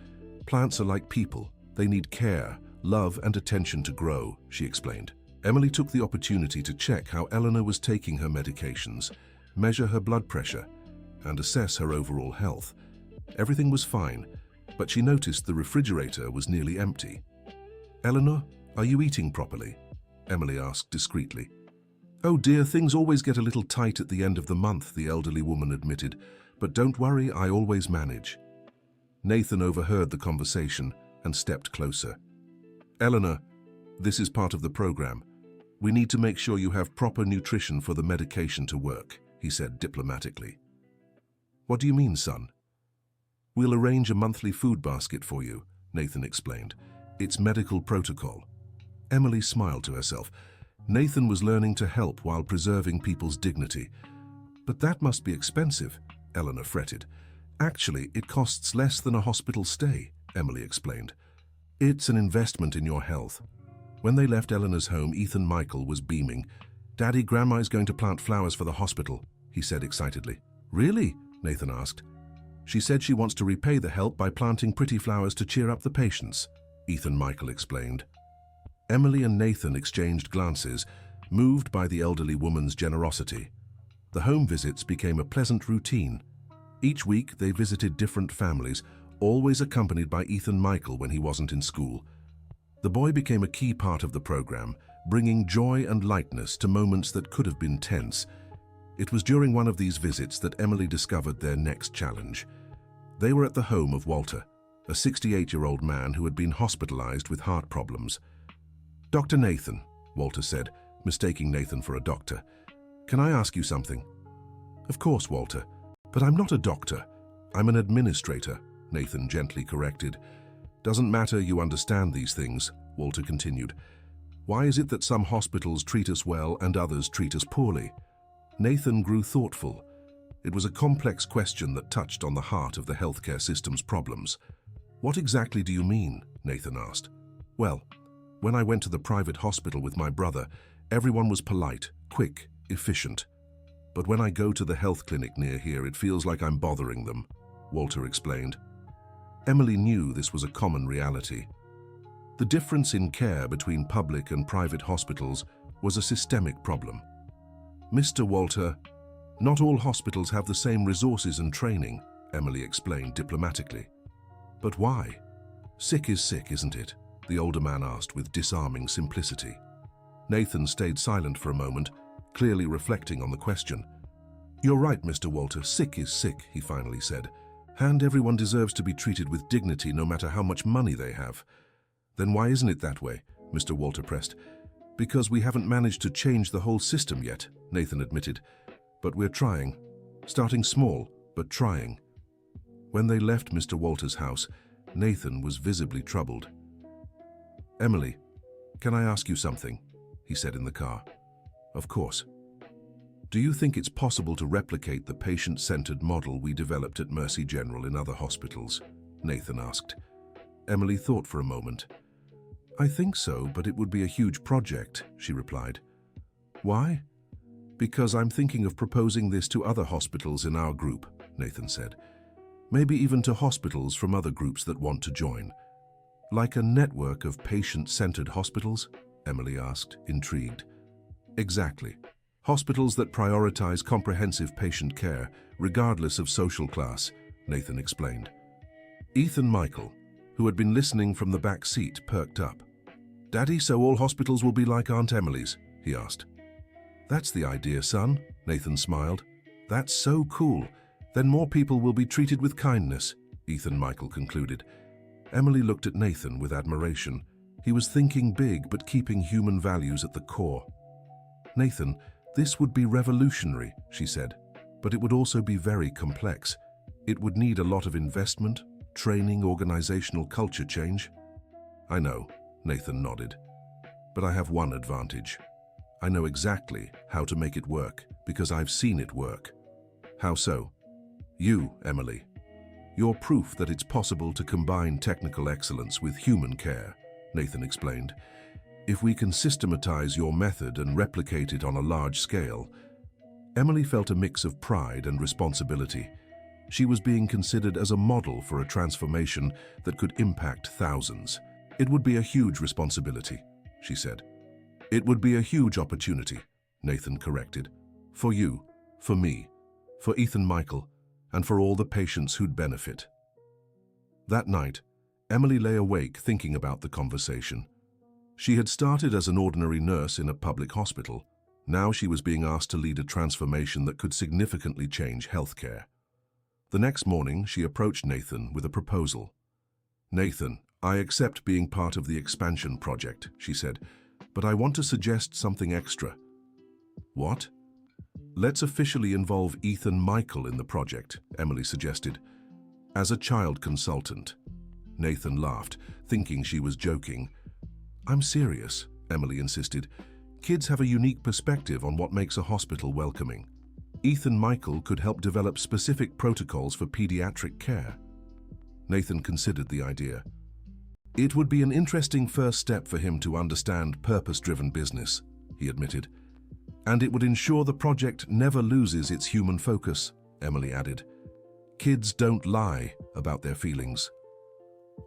Plants are like people. They need care, love, and attention to grow," she explained. Emily took the opportunity to check how Eleanor was taking her medications, measure her blood pressure, and assess her overall health. Everything was fine, but she noticed the refrigerator was nearly empty. "Eleanor, are you eating properly?" Emily asked discreetly. "Oh dear, things always get a little tight at the end of the month," the elderly woman admitted. "But don't worry, I always manage." Nathan overheard the conversation and stepped closer. "Eleanor, this is part of the program. We need to make sure you have proper nutrition for the medication to work," he said diplomatically. "What do you mean, son?" "We'll arrange a monthly food basket for you," Nathan explained. "It's medical protocol." Emily smiled to herself. Nathan was learning to help while preserving people's dignity. "But that must be expensive," Eleanor fretted. "Actually, it costs less than a hospital stay," Emily explained. "It's an investment in your health." When they left Eleanor's home, Ethan Michael was beaming. "Daddy, Grandma's going to plant flowers for the hospital," he said excitedly. "Really?" Nathan asked. "She said she wants to repay the help by planting pretty flowers to cheer up the patients," Ethan Michael explained. Emily and Nathan exchanged glances, moved by the elderly woman's generosity. The home visits became a pleasant routine. Each week they visited different families, always accompanied by Ethan Michael when he wasn't in school. The boy became a key part of the program, bringing joy and lightness to moments that could have been tense. It was during one of these visits that Emily discovered their next challenge. They were at the home of Walter, a 68-year-old man who had been hospitalized with heart problems. "Dr. Nathan," Walter said, mistaking Nathan for a doctor. "Can I ask you something?" "Of course, Walter. But I'm not a doctor. I'm an administrator," Nathan gently corrected. "Doesn't matter, you understand these things," Walter continued. "Why is it that some hospitals treat us well and others treat us poorly?" Nathan grew thoughtful. It was a complex question that touched on the heart of the healthcare system's problems. "What exactly do you mean?" Nathan asked. "Well, when I went to the private hospital with my brother, everyone was polite, quick, efficient. But when I go to the health clinic near here, it feels like I'm bothering them," Walter explained. Emily knew this was a common reality. The difference in care between public and private hospitals was a systemic problem. "Mr. Walter, not all hospitals have the same resources and training," Emily explained diplomatically. "But why? Sick is sick, isn't it?" the older man asked with disarming simplicity. Nathan stayed silent for a moment, clearly reflecting on the question. "You're right, Mr. Walter, sick is sick," he finally said. "And everyone deserves to be treated with dignity no matter how much money they have." "Then why isn't it that way?" Mr. Walter pressed. "Because we haven't managed to change the whole system yet," Nathan admitted. "But we're trying. Starting small, but trying." When they left Mr. Walter's house, Nathan was visibly troubled. "Emily, can I ask you something?" he said in the car. "Of course." "Do you think it's possible to replicate the patient-centered model we developed at Mercy General in other hospitals?" Nathan asked. Emily thought for a moment. "I think so, but it would be a huge project," she replied. "Why?" "Because I'm thinking of proposing this to other hospitals in our group," Nathan said. "Maybe even to hospitals from other groups that want to join." "Like a network of patient-centered hospitals?" Emily asked, intrigued. "Exactly. Hospitals that prioritize comprehensive patient care, regardless of social class," Nathan explained. Ethan Michael, who had been listening from the back seat, perked up. "Daddy, so all hospitals will be like Aunt Emily's?" he asked. "That's the idea, son," Nathan smiled. "That's so cool. Then more people will be treated with kindness," Ethan Michael concluded. Emily looked at Nathan with admiration. He was thinking big but keeping human values at the core. "Nathan, this would be revolutionary," she said, "but it would also be very complex. It would need a lot of investment, training, organizational culture change." "I know," Nathan nodded. "But I have one advantage. I know exactly how to make it work because I've seen it work." "How so?" "You, Emily. You're proof that it's possible to combine technical excellence with human care," Nathan explained. "If we can systematize your method and replicate it on a large scale." Emily felt a mix of pride and responsibility. She was being considered as a model for a transformation that could impact thousands. "It would be a huge responsibility," she said. "It would be a huge opportunity," Nathan corrected. "For you, for me, for Ethan Michael, and for all the patients who'd benefit." That night, Emily lay awake thinking about the conversation. She had started as an ordinary nurse in a public hospital. Now she was being asked to lead a transformation that could significantly change healthcare. The next morning, she approached Nathan with a proposal. "Nathan, I accept being part of the expansion project," she said, "but I want to suggest something extra." "What?" "Let's officially involve Ethan Michael in the project," Emily suggested, "as a child consultant." Nathan laughed, thinking she was joking. "I'm serious," Emily insisted. "Kids have a unique perspective on what makes a hospital welcoming. Ethan Michael could help develop specific protocols for pediatric care." Nathan considered the idea. "It would be an interesting first step for him to understand purpose-driven business," he admitted. "And it would ensure the project never loses its human focus," Emily added. "Kids don't lie about their feelings."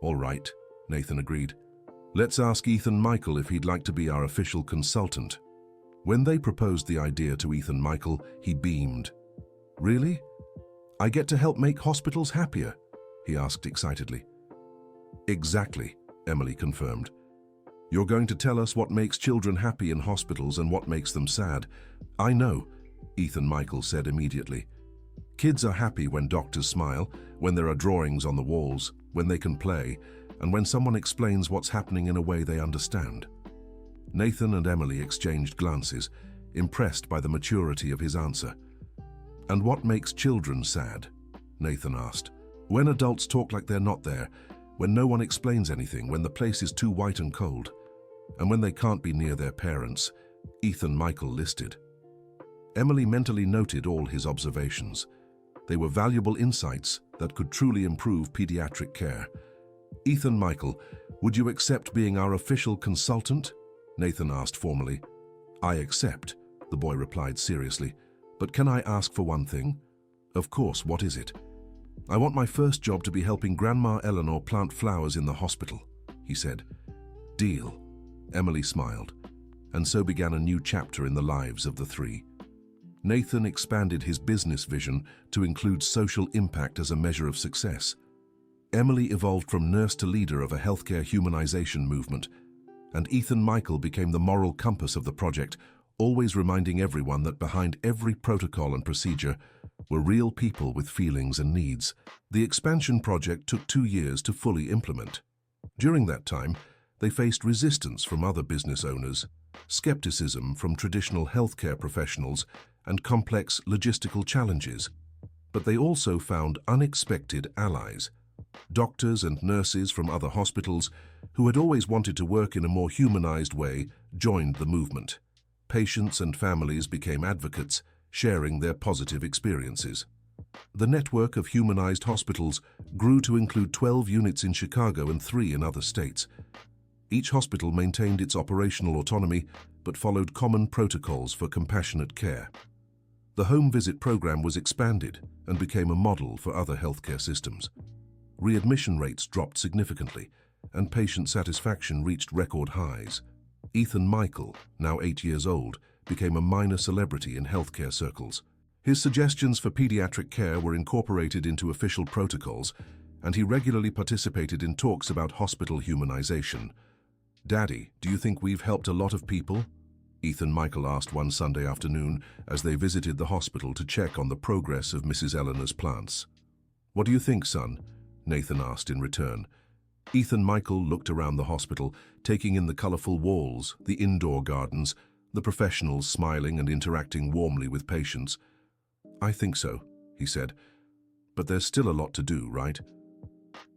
"All right," Nathan agreed. "Let's ask Ethan Michael if he'd like to be our official consultant." When they proposed the idea to Ethan Michael, he beamed. "Really? I get to help make hospitals happier?" he asked excitedly. "Exactly," Emily confirmed. "You're going to tell us what makes children happy in hospitals and what makes them sad." "I know," Ethan Michael said immediately. "Kids are happy when doctors smile, when there are drawings on the walls, when they can play, and when someone explains what's happening in a way they understand." Nathan and Emily exchanged glances, impressed by the maturity of his answer. "And what makes children sad?" Nathan asked. "When adults talk like they're not there, when no one explains anything, when the place is too white and cold, and when they can't be near their parents," Ethan Michael listed. Emily mentally noted all his observations. They were valuable insights that could truly improve pediatric care. "Ethan Michael, would you accept being our official consultant?" Nathan asked formally. "I accept," the boy replied seriously. "But can I ask for one thing?" "Of course, what is it?" "I want my first job to be helping Grandma Eleanor plant flowers in the hospital," he said. "Deal," Emily smiled, and so began a new chapter in the lives of the three. Nathan expanded his business vision to include social impact as a measure of success. Emily evolved from nurse to leader of a healthcare humanization movement, and Ethan Michael became the moral compass of the project, always reminding everyone that behind every protocol and procedure were real people with feelings and needs. The expansion project took 2 years to fully implement. During that time, they faced resistance from other business owners, skepticism from traditional healthcare professionals, and complex logistical challenges. But they also found unexpected allies. Doctors and nurses from other hospitals who had always wanted to work in a more humanized way joined the movement. Patients and families became advocates, sharing their positive experiences. The network of humanized hospitals grew to include 12 units in Chicago and 3 in other states. Each hospital maintained its operational autonomy but followed common protocols for compassionate care. The home visit program was expanded and became a model for other healthcare systems. Readmission rates dropped significantly, and patient satisfaction reached record highs. Ethan Michael, now 8 years old, became a minor celebrity in healthcare circles. His suggestions for pediatric care were incorporated into official protocols, and he regularly participated in talks about hospital humanization. "Daddy, do you think we've helped a lot of people?" Ethan Michael asked one Sunday afternoon as they visited the hospital to check on the progress of Mrs. Eleanor's plants. "What do you think, son?" Nathan asked in return. Ethan Michael looked around the hospital, taking in the colorful walls, the indoor gardens, the professionals smiling and interacting warmly with patients. "I think so," he said. "But there's still a lot to do, right?"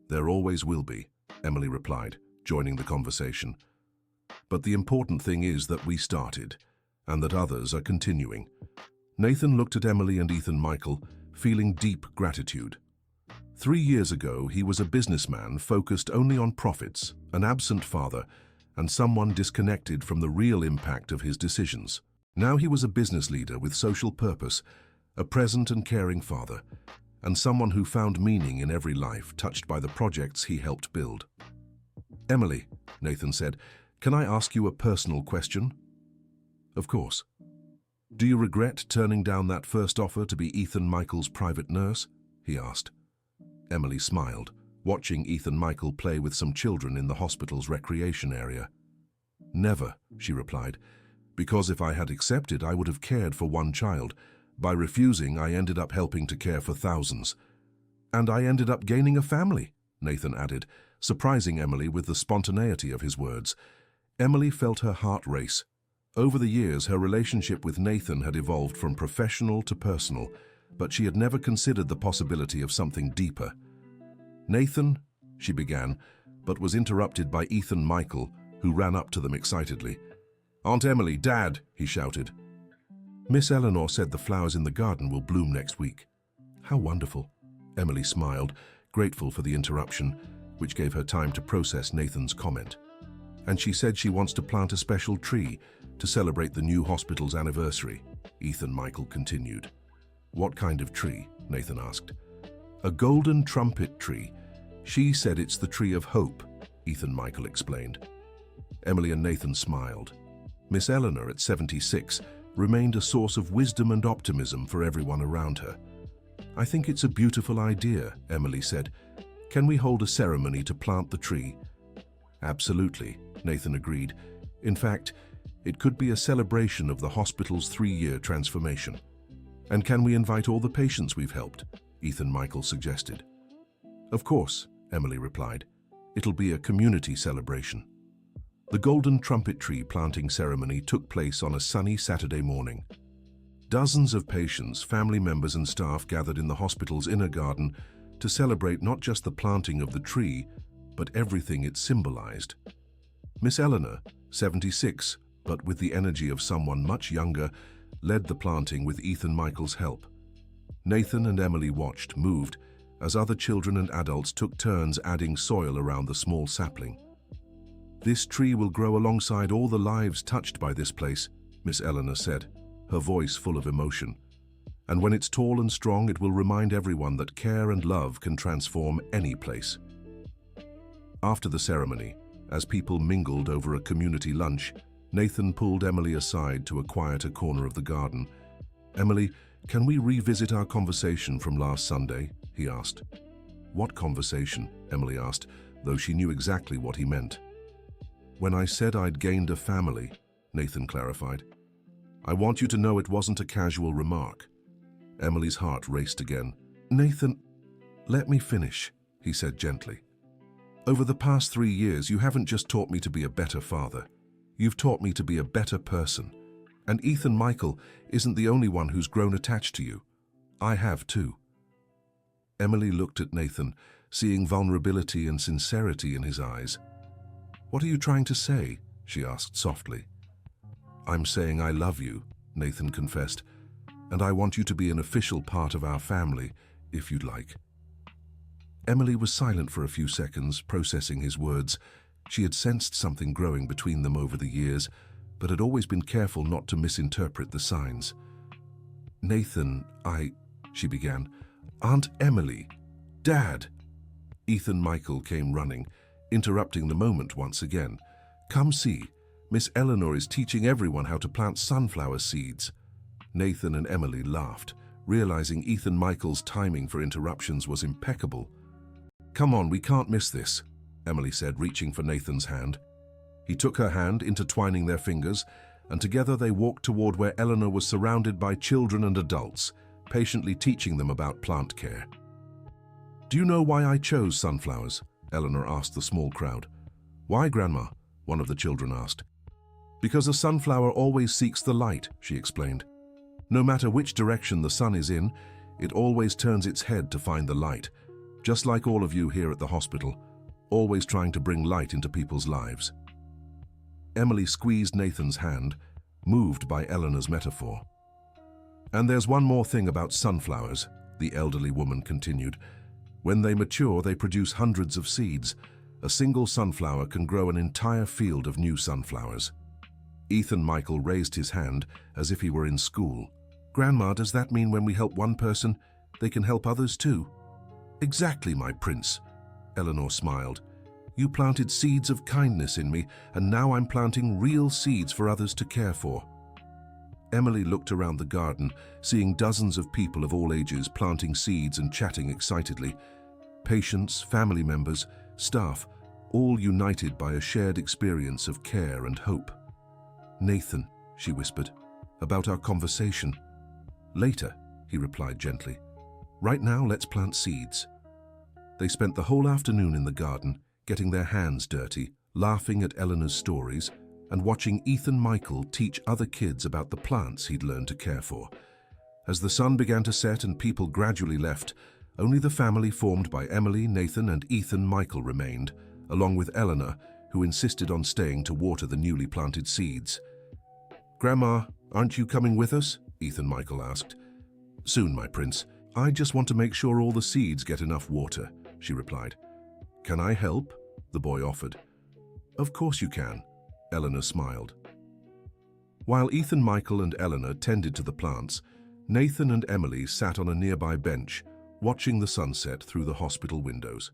"There always will be," Emily replied, joining the conversation. "But the important thing is that we started, and that others are continuing." Nathan looked at Emily and Ethan Michael, feeling deep gratitude. 3 years ago, he was a businessman focused only on profits, an absent father, and someone disconnected from the real impact of his decisions. Now he was a business leader with social purpose, a present and caring father, and someone who found meaning in every life touched by the projects he helped build. "Emily," Nathan said, "can I ask you a personal question?" "Of course." "Do you regret turning down that first offer to be Ethan Michael's private nurse?" he asked. Emily smiled, watching Ethan Michael play with some children in the hospital's recreation area. "Never," she replied, "because if I had accepted, I would have cared for one child. By refusing, I ended up helping to care for thousands. And I ended up gaining a family," Nathan added, surprising Emily with the spontaneity of his words. Emily felt her heart race. Over the years, her relationship with Nathan had evolved from professional to personal, but she had never considered the possibility of something deeper. "Nathan," she began, but was interrupted by Ethan Michael, who ran up to them excitedly. "Aunt Emily, Dad," he shouted. "Miss Eleanor said the flowers in the garden will bloom next week." "How wonderful." Emily smiled, grateful for the interruption, which gave her time to process Nathan's comment. "And she said she wants to plant a special tree to celebrate the new hospital's anniversary," Ethan Michael continued. "What kind of tree?" Nathan asked. "A golden trumpet tree. She said it's the tree of hope," Ethan Michael explained. Emily and Nathan smiled. Miss Eleanor, at 76, remained a source of wisdom and optimism for everyone around her. "I think it's a beautiful idea," Emily said. "Can we hold a ceremony to plant the tree?" "Absolutely," Nathan agreed. "In fact, it could be a celebration of the hospital's 3-year transformation." "And can we invite all the patients we've helped?" Ethan Michael suggested. "Of course," Emily replied. "It'll be a community celebration." The golden trumpet tree planting ceremony took place on a sunny Saturday morning. Dozens of patients, family members and staff gathered in the hospital's inner garden to celebrate not just the planting of the tree, but everything it symbolized. Miss Eleanor, 76, but with the energy of someone much younger, led the planting with Ethan Michael's help. Nathan and Emily watched, moved, as other children and adults took turns adding soil around the small sapling. "This tree will grow alongside all the lives touched by this place," Miss Eleanor said, her voice full of emotion. "And when it's tall and strong, it will remind everyone that care and love can transform any place." After the ceremony, as people mingled over a community lunch, Nathan pulled Emily aside to a quieter corner of the garden. "Emily, can we revisit our conversation from last Sunday?" he asked. "What conversation?" Emily asked, though she knew exactly what he meant. "When I said I'd gained a family," Nathan clarified. "I want you to know it wasn't a casual remark." Emily's heart raced again. "Nathan, let me finish," he said gently. "Over the past 3 years, you haven't just taught me to be a better father. You've taught me to be a better person. And Ethan Michael isn't the only one who's grown attached to you. I have too." Emily looked at Nathan, seeing vulnerability and sincerity in his eyes. "What are you trying to say?" she asked softly. "I'm saying I love you," Nathan confessed, "and I want you to be an official part of our family, if you'd like." Emily was silent for a few seconds, processing his words. She had sensed something growing between them over the years, but had always been careful not to misinterpret the signs. "Nathan, she began. "Aunt Emily, Dad." Ethan Michael came running, interrupting the moment once again. "Come see. Miss Eleanor is teaching everyone how to plant sunflower seeds." Nathan and Emily laughed, realizing Ethan Michael's timing for interruptions was impeccable. "Come on, we can't miss this," Emily said, reaching for Nathan's hand. He took her hand, intertwining their fingers, and together they walked toward where Eleanor was surrounded by children and adults, patiently teaching them about plant care. "Do you know why I chose sunflowers?" Eleanor asked the small crowd. "Why, Grandma?" one of the children asked. "Because a sunflower always seeks the light," she explained. "No matter which direction the sun is in, it always turns its head to find the light, just like all of you here at the hospital, always trying to bring light into people's lives." Emily squeezed Nathan's hand, moved by Eleanor's metaphor. "And there's one more thing about sunflowers," the elderly woman continued. "When they mature, they produce hundreds of seeds. A single sunflower can grow an entire field of new sunflowers." Ethan Michael raised his hand as if he were in school. "Grandma, does that mean when we help one person, they can help others too?" "Exactly, my prince," Eleanor smiled. "You planted seeds of kindness in me, and now I'm planting real seeds for others to care for." Emily looked around the garden, seeing dozens of people of all ages planting seeds and chatting excitedly. Patients, family members, staff, all united by a shared experience of care and hope. "Nathan," she whispered, "about our conversation." "Later," he replied gently. "Right now, let's plant seeds." They spent the whole afternoon in the garden, getting their hands dirty, laughing at Eleanor's stories, and watching Ethan Michael teach other kids about the plants he'd learned to care for. As the sun began to set and people gradually left, only the family formed by Emily, Nathan, and Ethan Michael remained, along with Eleanor, who insisted on staying to water the newly planted seeds. "Grandma, aren't you coming with us?" Ethan Michael asked. "Soon, my prince. I just want to make sure all the seeds get enough water," she replied. "Can I help?" the boy offered. "Of course you can," Eleanor smiled. While Ethan Michael and Eleanor tended to the plants, Nathan and Emily sat on a nearby bench, watching the sunset through the hospital windows.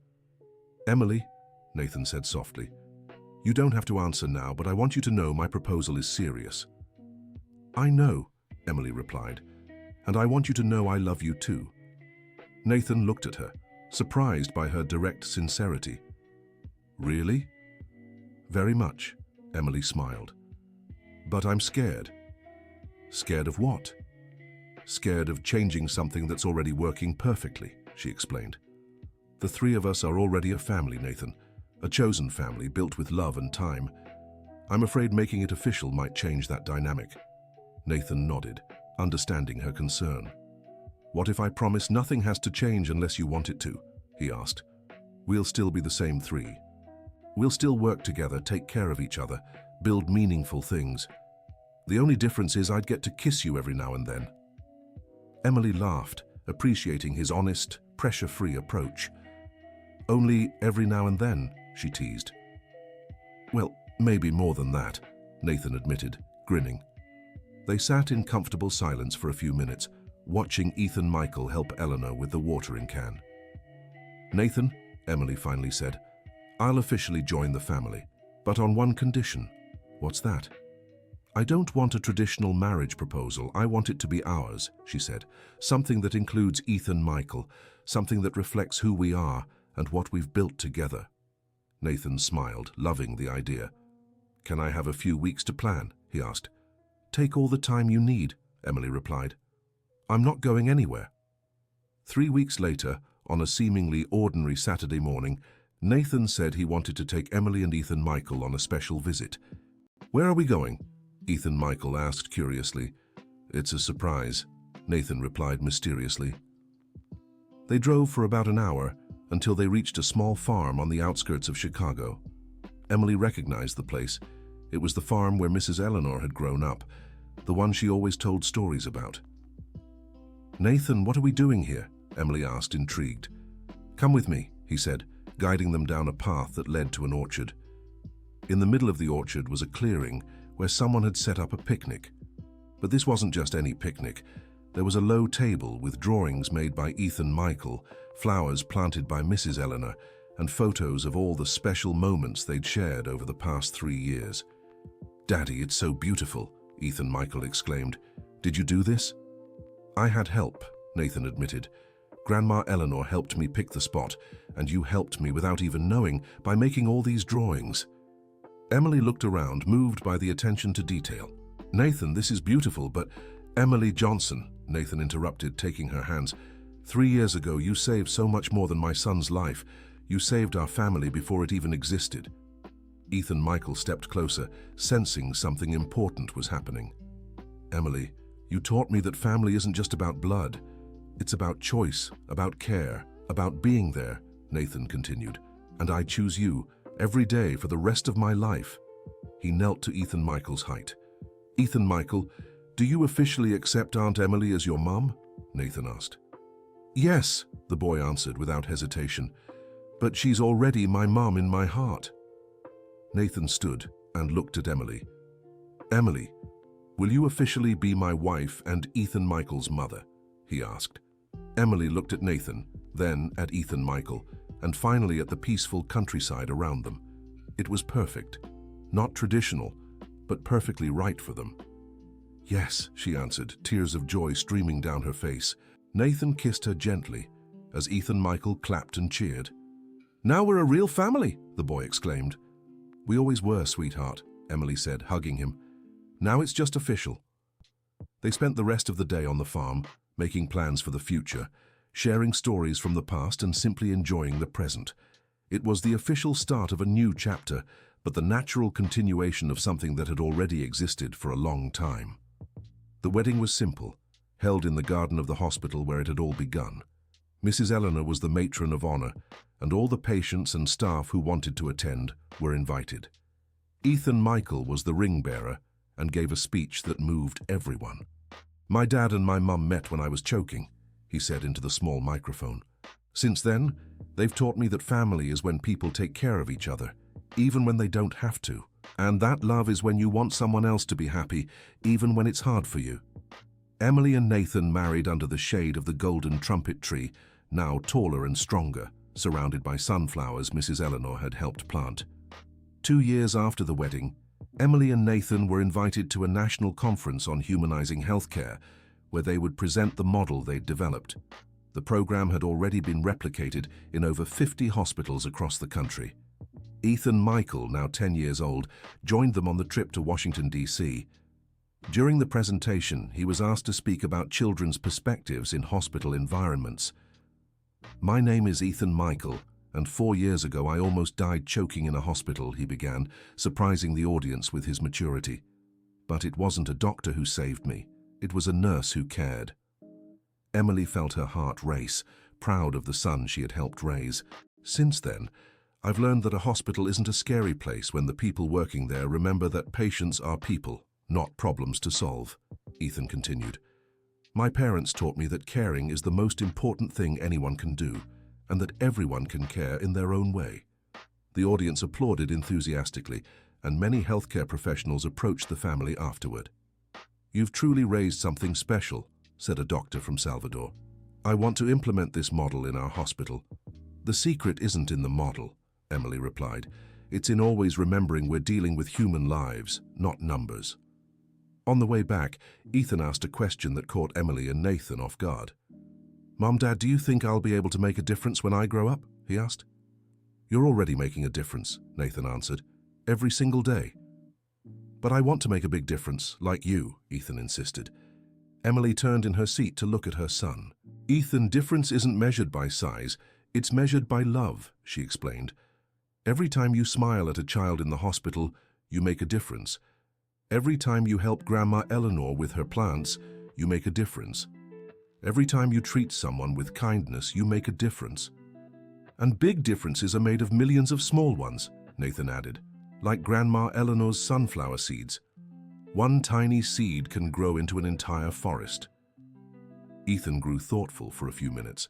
"Emily," Nathan said softly, "you don't have to answer now, but I want you to know my proposal is serious." "I know," Emily replied, "and I want you to know I love you too." Nathan looked at her, surprised by her direct sincerity. "Really?" "Very much," Emily smiled. "But I'm scared." "Scared of what?" "Scared of changing something that's already working perfectly," she explained. "The three of us are already a family, Nathan, a chosen family built with love and time. I'm afraid making it official might change that dynamic." Nathan nodded, understanding her concern. "What if I promise nothing has to change unless you want it to?" he asked. "We'll still be the same three. We'll still work together, take care of each other, build meaningful things. The only difference is I'd get to kiss you every now and then." Emily laughed, appreciating his honest, pressure-free approach. "Only every now and then," she teased. "Well, maybe more than that," Nathan admitted, grinning. They sat in comfortable silence for a few minutes, watching Ethan Michael help Eleanor with the watering can. "Nathan," Emily finally said, "I'll officially join the family, but on one condition." "What's that?" "I don't want a traditional marriage proposal. I want it to be ours," she said. "Something that includes Ethan Michael, something that reflects who we are and what we've built together." Nathan smiled, loving the idea. "Can I have a few weeks to plan?" he asked. "Take all the time you need," Emily replied. "I'm not going anywhere." 3 weeks later, on a seemingly ordinary Saturday morning, Nathan said he wanted to take Emily and Ethan Michael on a special visit. "Where are we going?" Ethan Michael asked curiously. "It's a surprise," Nathan replied mysteriously. They drove for about an hour until they reached a small farm on the outskirts of Chicago. Emily recognized the place. It was the farm where Mrs. Eleanor had grown up, the one she always told stories about. "Nathan, what are we doing here?" Emily asked, intrigued. "Come with me," he said, guiding them down a path that led to an orchard. In the middle of the orchard was a clearing where someone had set up a picnic. But this wasn't just any picnic. There was a low table with drawings made by Ethan Michael, flowers planted by Mrs. Eleanor, and photos of all the special moments they'd shared over the past 3 years. "Daddy, it's so beautiful," Ethan Michael exclaimed. "Did you do this?" "I had help," Nathan admitted. "Grandma Eleanor helped me pick the spot, and you helped me without even knowing by making all these drawings." Emily looked around, moved by the attention to detail. "Nathan, this is beautiful, but—" "Emily Johnson," Nathan interrupted, taking her hands. "3 years ago, you saved so much more than my son's life. You saved our family before it even existed." Ethan Michael stepped closer, sensing something important was happening. "Emily, you taught me that family isn't just about blood. It's about choice, about care, about being there," Nathan continued. "And I choose you, every day for the rest of my life." He knelt to Ethan Michael's height. "Ethan Michael, do you officially accept Aunt Emily as your mum?" Nathan asked. "Yes," the boy answered without hesitation. "But she's already my mum in my heart." Nathan stood and looked at Emily. "Emily, will you officially be my wife and Ethan Michael's mother?" he asked. Emily looked at Nathan, then at Ethan Michael, and finally at the peaceful countryside around them. It was perfect. Not traditional, but perfectly right for them. "Yes," she answered, tears of joy streaming down her face. Nathan kissed her gently, as Ethan Michael clapped and cheered. "Now we're a real family," the boy exclaimed. "We always were, sweetheart," Emily said, hugging him. "Now it's just official." They spent the rest of the day on the farm, making plans for the future, sharing stories from the past and simply enjoying the present. It was the official start of a new chapter, but the natural continuation of something that had already existed for a long time. The wedding was simple, held in the garden of the hospital where it had all begun. Mrs. Eleanor was the matron of honor, and all the patients and staff who wanted to attend were invited. Ethan Michael was the ring bearer and gave a speech that moved everyone. "My dad and my mum met when I was choking," he said into the small microphone. "Since then, they've taught me that family is when people take care of each other, even when they don't have to. And that love is when you want someone else to be happy, even when it's hard for you." Emily and Nathan married under the shade of the golden trumpet tree, now taller and stronger, surrounded by sunflowers Mrs. Eleanor had helped plant. 2 years after the wedding, Emily and Nathan were invited to a national conference on humanizing healthcare, where they would present the model they'd developed. The program had already been replicated in over 50 hospitals across the country. Ethan Michael, now 10 years old, joined them on the trip to Washington, D.C. During the presentation, he was asked to speak about children's perspectives in hospital environments. "My name is Ethan Michael, and 4 years ago I almost died choking in a hospital," he began, surprising the audience with his maturity. "But it wasn't a doctor who saved me. It was a nurse who cared." Emily felt her heart race, proud of the son she had helped raise. "Since then, I've learned that a hospital isn't a scary place when the people working there remember that patients are people, not problems to solve," Ethan continued. "My parents taught me that caring is the most important thing anyone can do, and that everyone can care in their own way." The audience applauded enthusiastically, and many healthcare professionals approached the family afterward. "You've truly raised something special," said a doctor from Salvador. "I want to implement this model in our hospital." "The secret isn't in the model," Emily replied. "It's in always remembering we're dealing with human lives, not numbers." On the way back, Ethan asked a question that caught Emily and Nathan off guard. "Mom, Dad, do you think I'll be able to make a difference when I grow up?" he asked. "You're already making a difference," Nathan answered. "Every single day." "But I want to make a big difference, like you," Ethan insisted. Emily turned in her seat to look at her son. "Ethan, difference isn't measured by size, it's measured by love," she explained. "Every time you smile at a child in the hospital, you make a difference. Every time you help Grandma Eleanor with her plants, you make a difference. Every time you treat someone with kindness, you make a difference. And big differences are made of millions of small ones," Nathan added, "like Grandma Eleanor's sunflower seeds. One tiny seed can grow into an entire forest." Ethan grew thoughtful for a few minutes.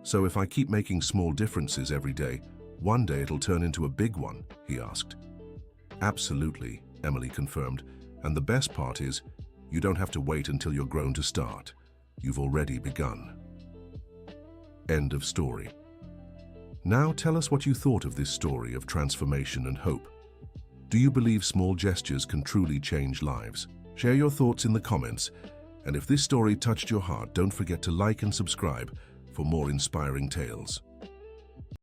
"So if I keep making small differences every day, one day it'll turn into a big one?" he asked. "Absolutely," Emily confirmed, "and the best part is, you don't have to wait until you're grown to start. You've already begun." End of story. Now tell us what you thought of this story of transformation and hope. Do you believe small gestures can truly change lives? Share your thoughts in the comments, and if this story touched your heart, don't forget to like and subscribe for more inspiring tales.